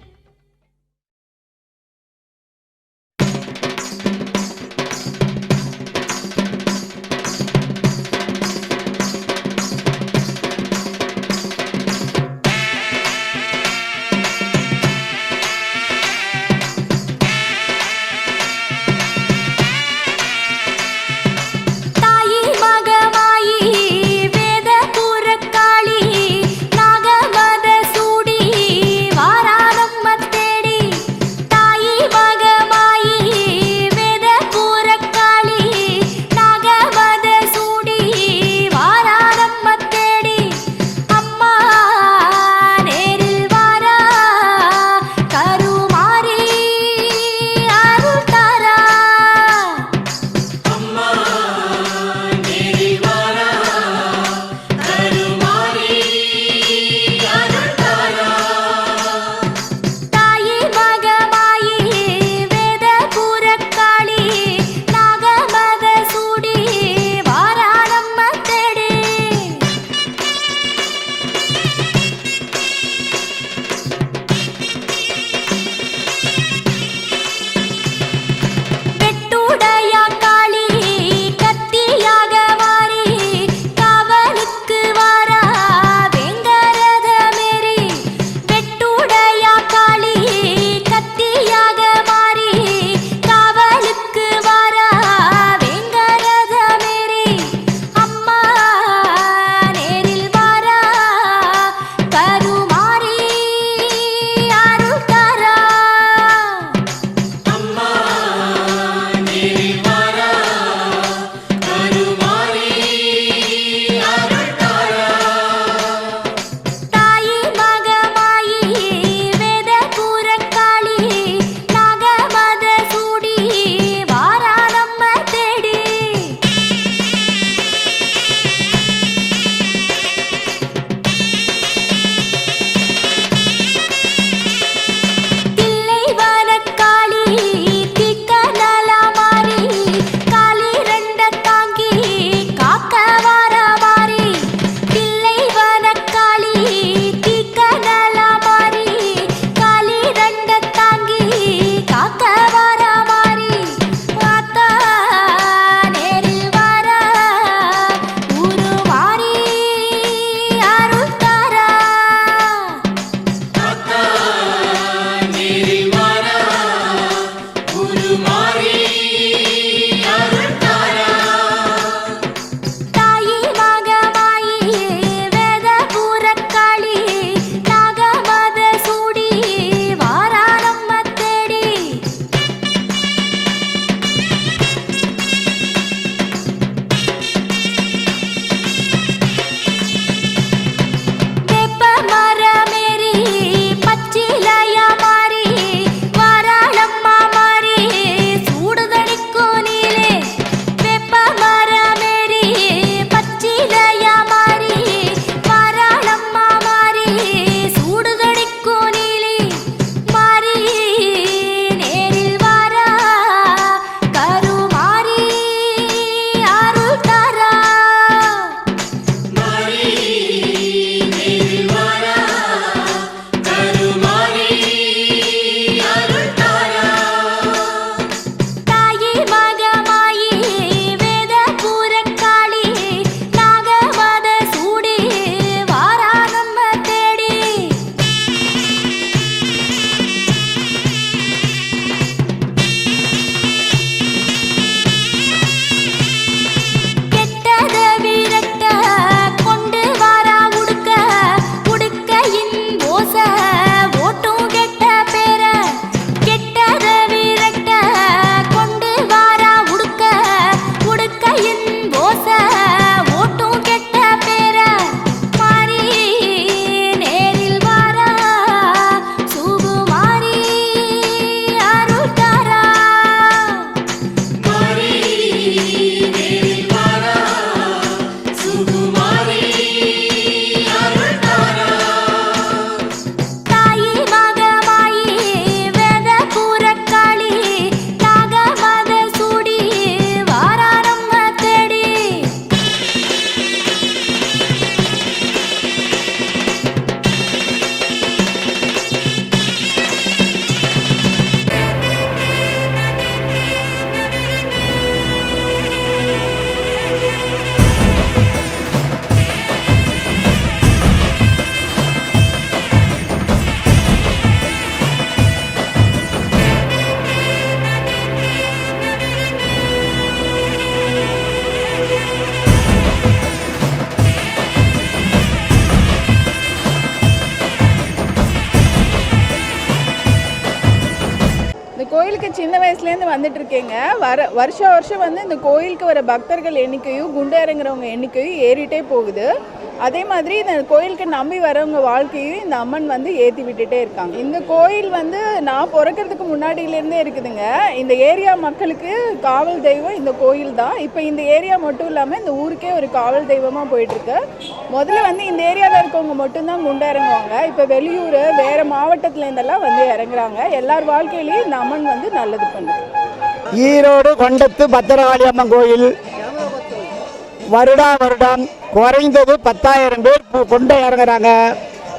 Speaker 7: சின்ன வயசுலேருந்து வந்துட்டு இருக்கேங்க. வருஷம் வந்து இந்த கோயிலுக்கு வர பக்தர்கள் எண்ணிக்கையும் குண்டு இறங்குறவங்க எண்ணிக்கையும் ஏறிட்டே போகுது. அதே மாதிரி இந்த கோயிலுக்கு நம்பி வரவங்க வாழ்க்கையும் இந்த அம்மன் வந்து ஏற்றி விட்டுட்டே இருக்காங்க. இந்த கோயில் வந்து நான் பிறக்கிறதுக்கு முன்னாடியிலேருந்தே இருக்குதுங்க. இந்த ஏரியா மக்களுக்கு காவல் தெய்வம் இந்த கோயில் தான். இப்போ இந்த ஏரியா மட்டும் இல்லாமல் இந்த ஊருக்கே ஒரு காவல் தெய்வமாக போயிட்டுருக்கு. முதல்ல வந்து இந்த ஏரியாவில் இருக்கவங்க மட்டும்தான் குண்டு இறங்குவாங்க. இப்போ வெளியூர் வேறு மாவட்டத்துலேருந்தெல்லாம் வந்து இறங்குறாங்க. எல்லார் வாழ்க்கையிலையும் இந்த அம்மன் வந்து நல்லது பண்ணுது.
Speaker 8: ஈரோடு கொண்டத்து பத்திரகாளி அம்மன் கோயில் வருடம் குறைந்தது 10,000 பேர் கொண்டு இறங்குறாங்க.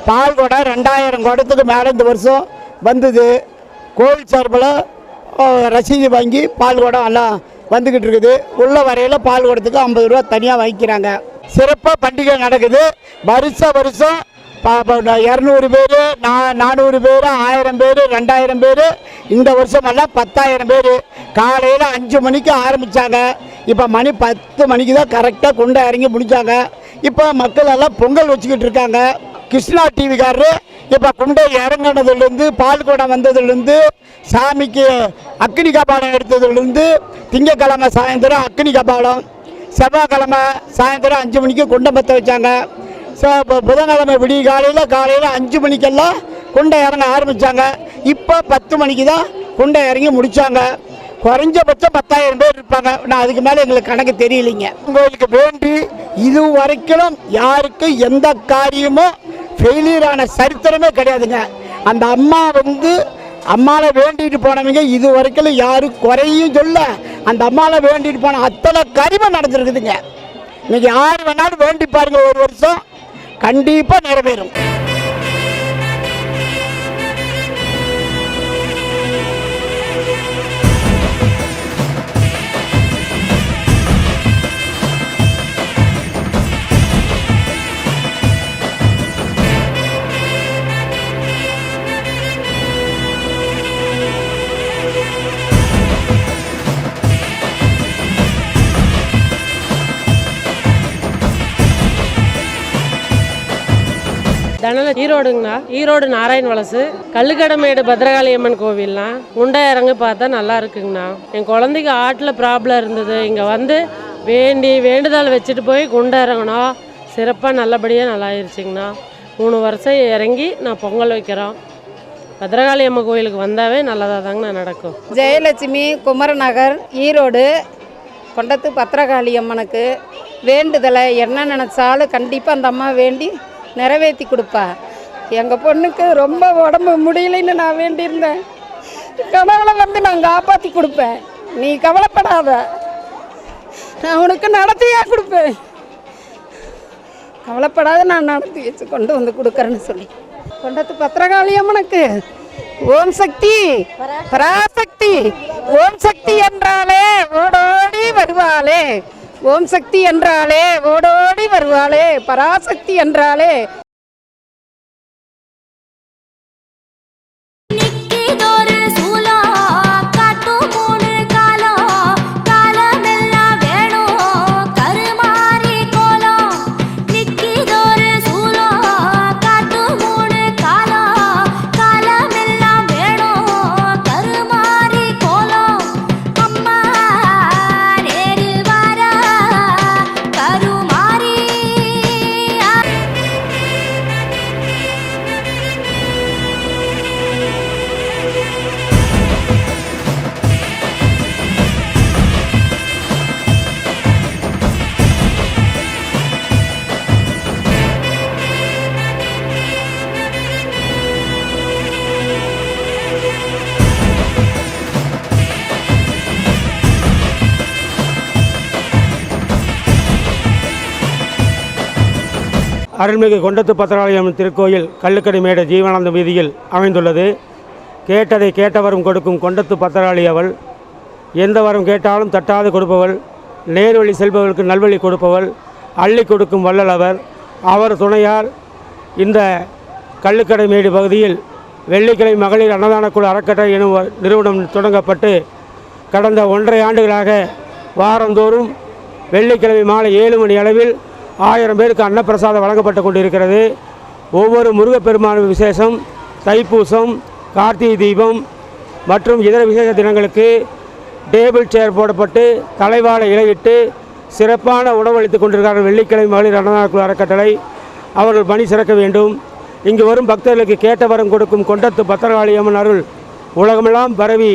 Speaker 8: பால் குடம் 2,000 குடத்துக்கு மேலே இந்த வருஷம் வந்தது. கோவில் சார்பில் ரசீது வாங்கி பால் குடம் எல்லாம் வந்துக்கிட்டு இருக்குது. உள்ள வரையில் பால் குடத்துக்கு 50 ரூபா தனியாக வாங்கிக்கிறாங்க. சிறப்பாக பண்டிகை நடக்குது. வருஷம் 200 பேர், 400 பேர், 1000 பேர், 2000 பேர். இந்த வருஷமெல்லாம் 10,000 பேர். காலையில் 5 மணிக்கு ஆரம்பித்தாங்க. இப்போ மணி 10 மணிக்கு தான் கரெக்டாக கொண்டு இறங்கி முடித்தாங்க. இப்போ மக்கள் எல்லாம் பொங்கல் வச்சுக்கிட்டு இருக்காங்க. கிருஷ்ணா டிவிக்காரரு இப்போ குண்டை இறங்கினதுலேருந்து பால் குடம் வந்ததுலேருந்து சாமிக்கு அக்னி கபாலம் எடுத்ததுலேருந்து திங்கக்கிழமை சாயந்தரம் அக்னி கபாலம், செவ்வாய்க்கிழமை சாயந்தரம் 5 மணிக்கு குண்டை பற்ற வச்சாங்க. புதன்கிழமை விடிய காலையில் 5 மணிக்கெல்லாம் குண்டை இறங்க ஆரம்பித்தாங்க. இப்போ 10 மணிக்கு தான் குண்டை இறங்கி முடித்தாங்க. குறைஞ்சபட்சம் 10,000 பேர் இருப்பாங்க. நான் அதுக்கு மேலே எங்களுக்கு கணக்கு தெரியலைங்க. கோயிலுக்கு வேண்டி இது வரைக்கும் யாருக்கும் எந்த காரியமும் ஃபெயிலியரான சரித்திரமே கிடையாதுங்க. அந்த அம்மா வந்து அம்மாவை வேண்டிட்டு போனவங்க இது வரைக்கும் யாரும் குறையும் சொல்ல. அந்த அம்மாவை வேண்டிட்டு போன அத்தனை காரியமும் நடந்துருக்குதுங்க. இன்னைக்கு யார் வேணாலும் வேண்டி பாருங்க, ஒரு வருஷம் கண்டிப்பாக நிறைவேறும்.
Speaker 9: ஈரோடுங்கண்ணா. ஈரோடு நாராயண் வலசு கல்லுக்கடமேடு பத்திரகாளி அம்மன் கோவில்லாம் குண்டை இறங்க பார்த்தா நல்லா இருக்குங்கண்ணா. என் குழந்தைக்கு ஆட்டில் ப்ராப்ளம் இருந்தது. இங்கே வந்து வேண்டுதல் வச்சுட்டு போய் குண்டை இறங்கணும். சிறப்பாக நல்லபடியாக நல்லாயிருச்சுங்கண்ணா. 3 வருஷம் இறங்கி நான் பொங்கல் வைக்கிறோம். பத்திரகாளி அம்மன் கோயிலுக்கு வந்தாவே நல்லதாக தாங்கண்ணா நடக்கும்.
Speaker 7: ஜெயலட்சுமி, குமரநகர், ஈரோடு கொண்டத்து பத்திரகாளி அம்மனுக்கு வேண்டுதலை என்ன நினச்சாலும் கண்டிப்பாக அந்த அம்மா வேண்டி நிறைவேற்றி கொடுப்பா. எங்கள் பொண்ணுக்கு ரொம்ப உடம்பு முடியலைன்னு நான் வேண்டியிருந்தேன். கனவுல வந்து நான் காப்பாற்றி கொடுப்பேன், நீ கவலைப்படாத, நான் உனக்கு நடத்தியே கொடுப்பேன், கவலைப்படாத, நான் நடத்தி வச்சு கொண்டு வந்து கொடுக்குறேன்னு சொல்லி கொண்டத்து பத்திரகாளி அம்மனுக்கு ஓம் சக்தி பராசக்தி. ஓம் சக்தி என்றாலே ஓடோடி வருவாளே, ஓம் சக்தி என்றாலே ஓடோடி வருவாளே, பராசக்தி என்றாலே
Speaker 10: அருள்மிகு கொண்டத்து பத்திரகாளி அம்மன் திருக்கோயில் கள்ளுக்கடைமேடு ஜீவானந்த வீதியில் அமைந்துள்ளது. கேட்டதை கேட்டவரும் கொடுக்கும் கொண்டத்து பத்திரகாளி அவள். எந்த வரம் கேட்டாலும் தட்டாது கொடுப்பவள், நேர்வழி செல்பவர்களுக்கு நல்வழி கொடுப்பவள், அள்ளி கொடுக்கும் வள்ளல் அவர். அவர் துணையார் இந்த கள்ளுக்கடைமேடு பகுதியில் வெள்ளிக்கிழமை மகளிர் அன்னதான குழு அறக்கட்டளை எனும் நிறுவனம் தொடங்கப்பட்டு கடந்த 1.5 ஆண்டுகளாக வாரந்தோறும் வெள்ளிக்கிழமை மாலை 7 மணி அளவில் 1000 பேருக்கு அன்னப்பிரசாதம் வழங்கப்பட்டு கொண்டிருக்கிறது. ஒவ்வொரு முருகப்பெருமான விசேஷம், தைப்பூசம், கார்த்திகை தீபம், மற்றும் இதர விசேஷ தினங்களுக்கு டேபிள் சேர் போடப்பட்டு தலைவாழை இலையிட்டு சிறப்பான உணவு அளித்துக் கொண்டிருக்கிறார்கள். வெள்ளிக்கிழமை மகளிர் அன்னதான குழு அறக்கட்டளை அவர்கள் பணி சிறக்க வேண்டும். இங்கு வரும் பக்தர்களுக்கு கேட்ட வரம் கொடுக்கும் கொண்டத்து பத்திரகாளியம்மன் அருள் உலகமெல்லாம் பரவி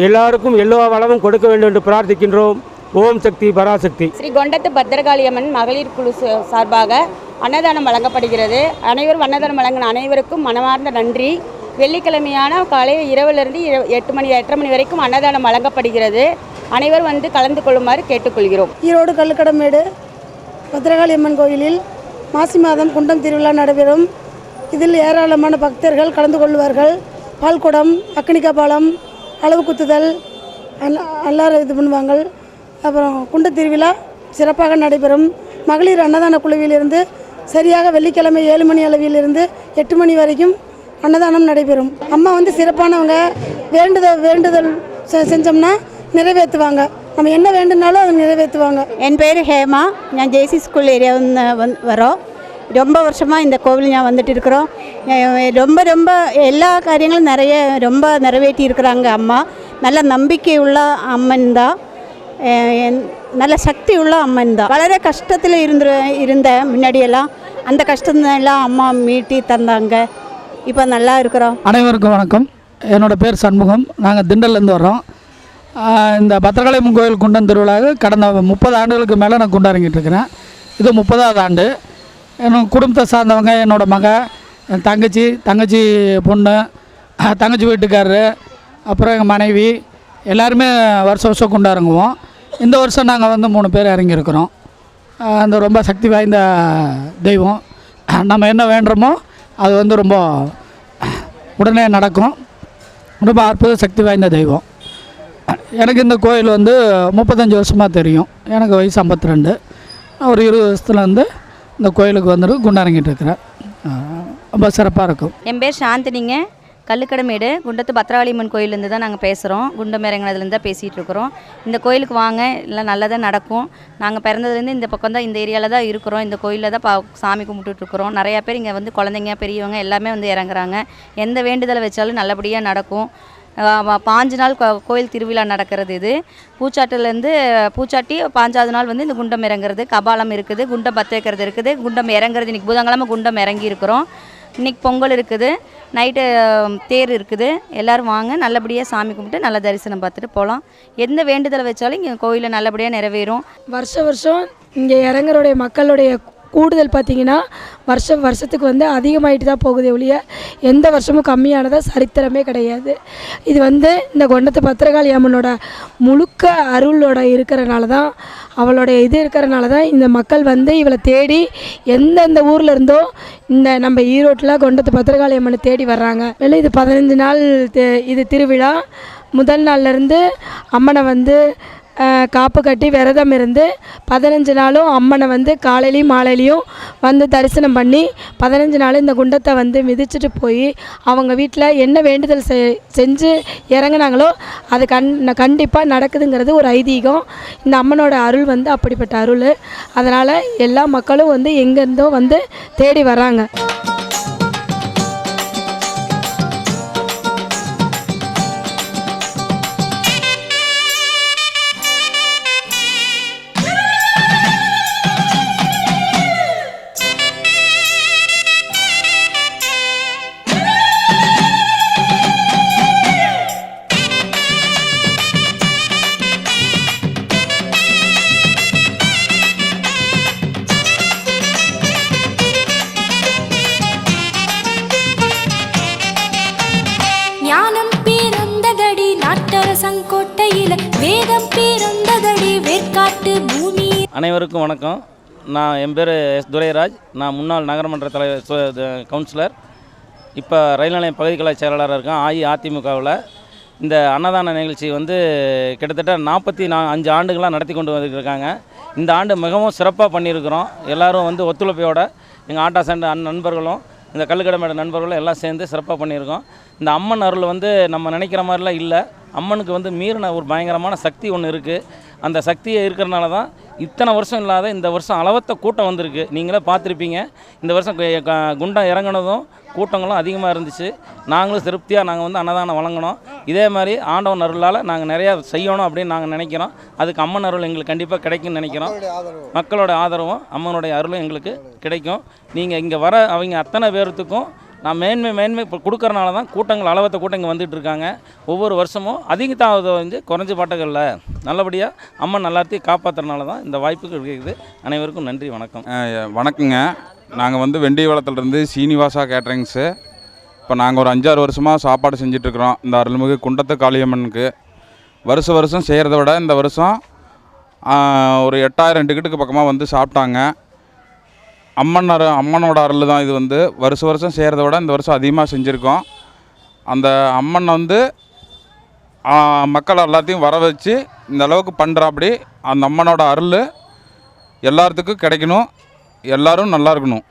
Speaker 10: எல்லாருக்கும் எல்லா வளமும் கொடுக்க வேண்டும் என்று பிரார்த்திக்கின்றோம். ஓம் சக்தி பராசக்தி.
Speaker 11: ஸ்ரீ கொண்டத்து பத்திரகாளியம்மன் மகளிர் குழு சார்பாக அன்னதானம் வழங்கப்படுகிறது. அனைவரும் அன்னதானம் வழங்கின அனைவருக்கும் மனமார்ந்த நன்றி. வெள்ளிக்கிழமையான காலை இரவிலிருந்து 8 மணி 8:30 மணி வரைக்கும் அன்னதானம் வழங்கப்படுகிறது. அனைவரும் வந்து கலந்து கொள்ளுமாறு கேட்டுக்கொள்கிறோம்.
Speaker 12: ஈரோடு கல்லுக்கடமேடு பத்திரகாளியம்மன் கோயிலில் மாசி மாதம் குண்டம் திருவிழா நடைபெறும். இதில் ஏராளமான பக்தர்கள் கலந்து கொள்வார்கள். பால்குடம், அக்னிகா பாலம், அளவு குத்துதல் எல்லாரும் இது பண்ணுவாங்க. அப்புறம் குண்ட திருவிழா சிறப்பாக நடைபெறும். மகளிர் அன்னதான குழுவிலிருந்து சரியாக வெள்ளிக்கிழமை 7 மணி அளவிலிருந்து 8 மணி வரைக்கும் அன்னதானம் நடைபெறும். அம்மா வந்து சிறப்பானவங்க. வேண்டுதல் செஞ்சோம்னா நிறைவேற்றுவாங்க. நம்ம என்ன வேண்டுனாலும் அதை நிறைவேற்றுவாங்க.
Speaker 11: என் பேர் ஹேமா. நான் ஜேசி ஸ்கூல் ஏரியா வரோம். ரொம்ப வருஷமாக இந்த கோவில் நான் வந்துட்டு இருக்கிறோம். ரொம்ப எல்லா காரியங்களும் ரொம்ப நிறைவேற்றி இருக்கிறாங்க. அம்மா நல்ல நம்பிக்கை உள்ள அம்மன் தான், நல்ல சக்தி உள்ள அம்மன் தான். வளர கஷ்டத்தில் இருந்த முன்னாடியெல்லாம் அந்த கஷ்டத்தெல்லாம் அம்மா மீட்டி தந்தாங்க. இப்போ நல்லா இருக்கிறோம்.
Speaker 13: அனைவருக்கும் வணக்கம். என்னோடய பேர் சண்முகம். நாங்கள் திண்டல்லேருந்து வர்றோம். இந்த பத்திரகாளியம்மன் கோயில் குண்டம் திருவிழாவை கடந்த 30 ஆண்டுகளுக்கு மேலே நான் கொண்டாடிக்கிட்டு இருக்கிறேன். இது 30வது ஆண்டு. என்னோட குடும்பத்தை சார்ந்தவங்க, என்னோடய மக, என் தங்கச்சி பொண்ணு, தங்கச்சி வீட்டுக்காரரு, அப்புறம் எங்கள் மனைவி எல்லாருமே வருஷம் கொண்டாடுங்குவோம். இந்த வருஷம் நாங்கள் வந்து 3 பேர் இறங்கியிருக்கிறோம். அந்த ரொம்ப சக்தி வாய்ந்த தெய்வம். நம்ம என்ன வேண்டுறோமோ அது வந்து ரொம்ப உடனே நடக்கும். ரொம்ப அற்புத சக்தி வாய்ந்த தெய்வம். எனக்கு இந்த கோயில் வந்து 35 வருஷமாக தெரியும். எனக்கு வயசு 52. ஒரு 20 வருஷத்துலேருந்து இந்த கோயிலுக்கு வந்துட்டு கொண்டாடிக்கிட்டு இருக்கிறேன். ரொம்ப சிறப்பாக இருக்கும்.
Speaker 14: என் பேர் சாந்தினிங்க. கல்லுக்கடமேடு குண்டத்து பத்திரகாளியம்மன் கோயிலேருந்து தான் நாங்கள் பேசுகிறோம். குண்டம் இறங்கினதுலேருந்து தான் பேசிகிட்டு இருக்கிறோம். இந்த கோயிலுக்கு வாங்க, இல்லை நல்லதாக நடக்கும். நாங்கள் பிறந்ததுலேருந்து இந்த பக்கம் தான், இந்த ஏரியாவில் தான் இருக்கிறோம். இந்த கோயிலில் தான் சாமி கும்பிட்டுட்ருக்குறோம். நிறையா பேர் இங்கே வந்து குழந்தைங்க பெரியவங்க எல்லாமே வந்து இறங்குறாங்க. எந்த வேண்டுதலை வச்சாலும் நல்லபடியாக நடக்கும். 5 நாள் கோயில் திருவிழா நடக்கிறது. இது பூச்சாட்டிலேருந்து பூச்சாட்டி 5வது நாள் வந்து இந்த குண்டம் இறங்குறது, கபாலம் இருக்குது, குண்டம் பற்ற வைக்கிறது இருக்குது, குண்டம் இறங்குறது. இன்றைக்கி புதன்கிழமை குண்டம் இறங்கி இருக்கிறோம். இன்றைக்கி பொங்கல் இருக்குது, நைட்டு தேர் இருக்குது. எல்லோரும் வாங்க, நல்லபடியாக சாமி கும்பிட்டு நல்ல தரிசனம் பார்த்துட்டு போகலாம். எந்த வேண்டுதலை வச்சாலும் இங்கே கோயிலில் நல்லபடியாக நிறைவேறும்.
Speaker 12: வருஷம் இங்கே இறங்குறோடைய மக்களுடைய கூடுதல் பார்த்திங்கன்னா வருஷத்துக்கு வந்து அதிகமாகிட்டு தான் போகுதே ஒழிய எந்த வருஷமும் கம்மியானதாக சரித்திரமே கிடையாது. இது வந்து இந்த கொண்டத்து பத்திரகாளி அம்மனோட முழுக்க அருளோட இருக்கிறனால தான், அவளுடைய இது இருக்கிறனால தான் இந்த மக்கள் வந்து இவளை தேடி எந்தெந்த ஊரில் இருந்தோ இந்த நம்ம ஈரோட்டில் கொண்டத்து பத்திரகாளி அம்மனை தேடி வர்றாங்க. மேலும் இது 15 நாள் இது திருவிழா. முதல் நாள்லேருந்து அம்மனை வந்து காப்பு கட்டி விரதம் இருந்து 15 நாளும் அம்மனை வந்து காலையிலையும் மாலையிலையும் வந்து தரிசனம் பண்ணி 15 நாள் இந்த குண்டத்தை வந்து மிதிச்சுட்டு போய் அவங்க வீட்டில் என்ன வேண்டுதல் செஞ்சு இறங்குனாங்களோ அது கண்டிப்பாக நடக்குதுங்கிறது ஒரு ஐதீகம். இந்த அம்மனோட அருள் வந்து அப்படிப்பட்ட அருள். அதனால் எல்லா மக்களும் வந்து எங்கேருந்தோ வந்து தேடி வராங்க.
Speaker 15: அனைவருக்கும் வணக்கம். என் பேர் எஸ் துரைராஜ். நான் முன்னாள் நகரமன்ற தலைவர் கவுன்சிலர். இப்போ ரயில் நிலையம் பகுதி கலை செயலாளராக இருக்கேன் அஇஅதிமுகவில். இந்த அன்னதான நிகழ்ச்சி வந்து கிட்டத்தட்ட 45 ஆண்டுகளாக நடத்தி கொண்டு வந்துருக்காங்க. இந்த ஆண்டு மிகவும் சிறப்பாக பண்ணியிருக்கிறோம். எல்லோரும் வந்து ஒத்துழைப்பையோட எங்கள் ஆட்டா சண்டை நண்பர்களும் இந்த கல்லுக்கடமேடு நண்பர்களும் எல்லாம் சேர்ந்து சிறப்பாக பண்ணியிருக்கோம். இந்த அம்மன் அருள் வந்து நம்ம நினைக்கிற மாதிரிலாம் இல்லை. அம்மனுக்கு வந்து மீறின ஒரு பயங்கரமான சக்தி ஒன்று இருக்குது. அந்த சக்தியை இருக்கிறனால தான் இத்தனை வருஷம் இல்லாத இந்த வருஷம் அளவற்ற கூட்டம் வந்திருக்கு. நீங்களே பார்த்துருப்பீங்க. இந்த வருஷம் குண்டம் இறங்கினதும் கூட்டங்களும் அதிகமாக இருந்துச்சு. நாங்களும் திருப்தியாக நாங்கள் வந்து அன்னதானம் வழங்கினோம். இதே மாதிரி ஆண்டவன் அருளால் நாங்கள் நிறையா செய்யணும் அப்படின்னு நாங்கள் நினைக்கிறோம். அதுக்கு அம்மன் அருள் எங்களுக்கு கண்டிப்பாக கிடைக்கும்னு நினைக்கிறோம். மக்களோட ஆதரவும் அம்மனுடைய அருளும் எங்களுக்கு கிடைக்கும். நீங்கள் இங்கே வர அவங்க அத்தனை பேர்த்துக்கும் நான் மேன்மை இப்போ கொடுக்கறனால தான் கூட்டங்கள் அளவற்ற கூட்டம் இங்கே வந்துட்டு இருக்காங்க. ஒவ்வொரு வருஷமும் அதிகத்தாவது வந்து குறைஞ்ச பாட்டுகளில் நல்லபடியாக அம்மன் நல்லாத்தையும் காப்பாற்றுறதுனால தான் இந்த வாய்ப்புகள் இருக்குது. அனைவருக்கும் நன்றி, வணக்கம்.
Speaker 16: வணக்கங்க. நாங்கள் வந்து வெண்டியவளத்துலேருந்து சீனிவாசா கேட்ரிங்ஸு. இப்போ நாங்கள் ஒரு 5-6 வருஷமாக சாப்பாடு செஞ்சிட்ருக்குறோம் இந்த அருள்மிகு குண்டத்து காளியம்மனுக்கு. வருஷம் செய்கிறத விட இந்த வருஷம் ஒரு 8000 டிக்கெட்டுக்கு பக்கமாக வந்து சாப்பிட்டாங்க. அம்மனோட அருள் தான் இது. வந்து வருஷம் செய்கிறத விட இந்த வருஷம் அதிகமாக செஞ்சுருக்கோம். அந்த அம்மன் வந்து மக்கள் எல்லாத்தையும் வர வச்சு இந்த அளவுக்கு பண்ணுறாப்படி அந்த அம்மனோட அருள் எல்லாத்துக்கும் கிடைக்கணும். எல்லோரும் நல்லா இருக்கணும்.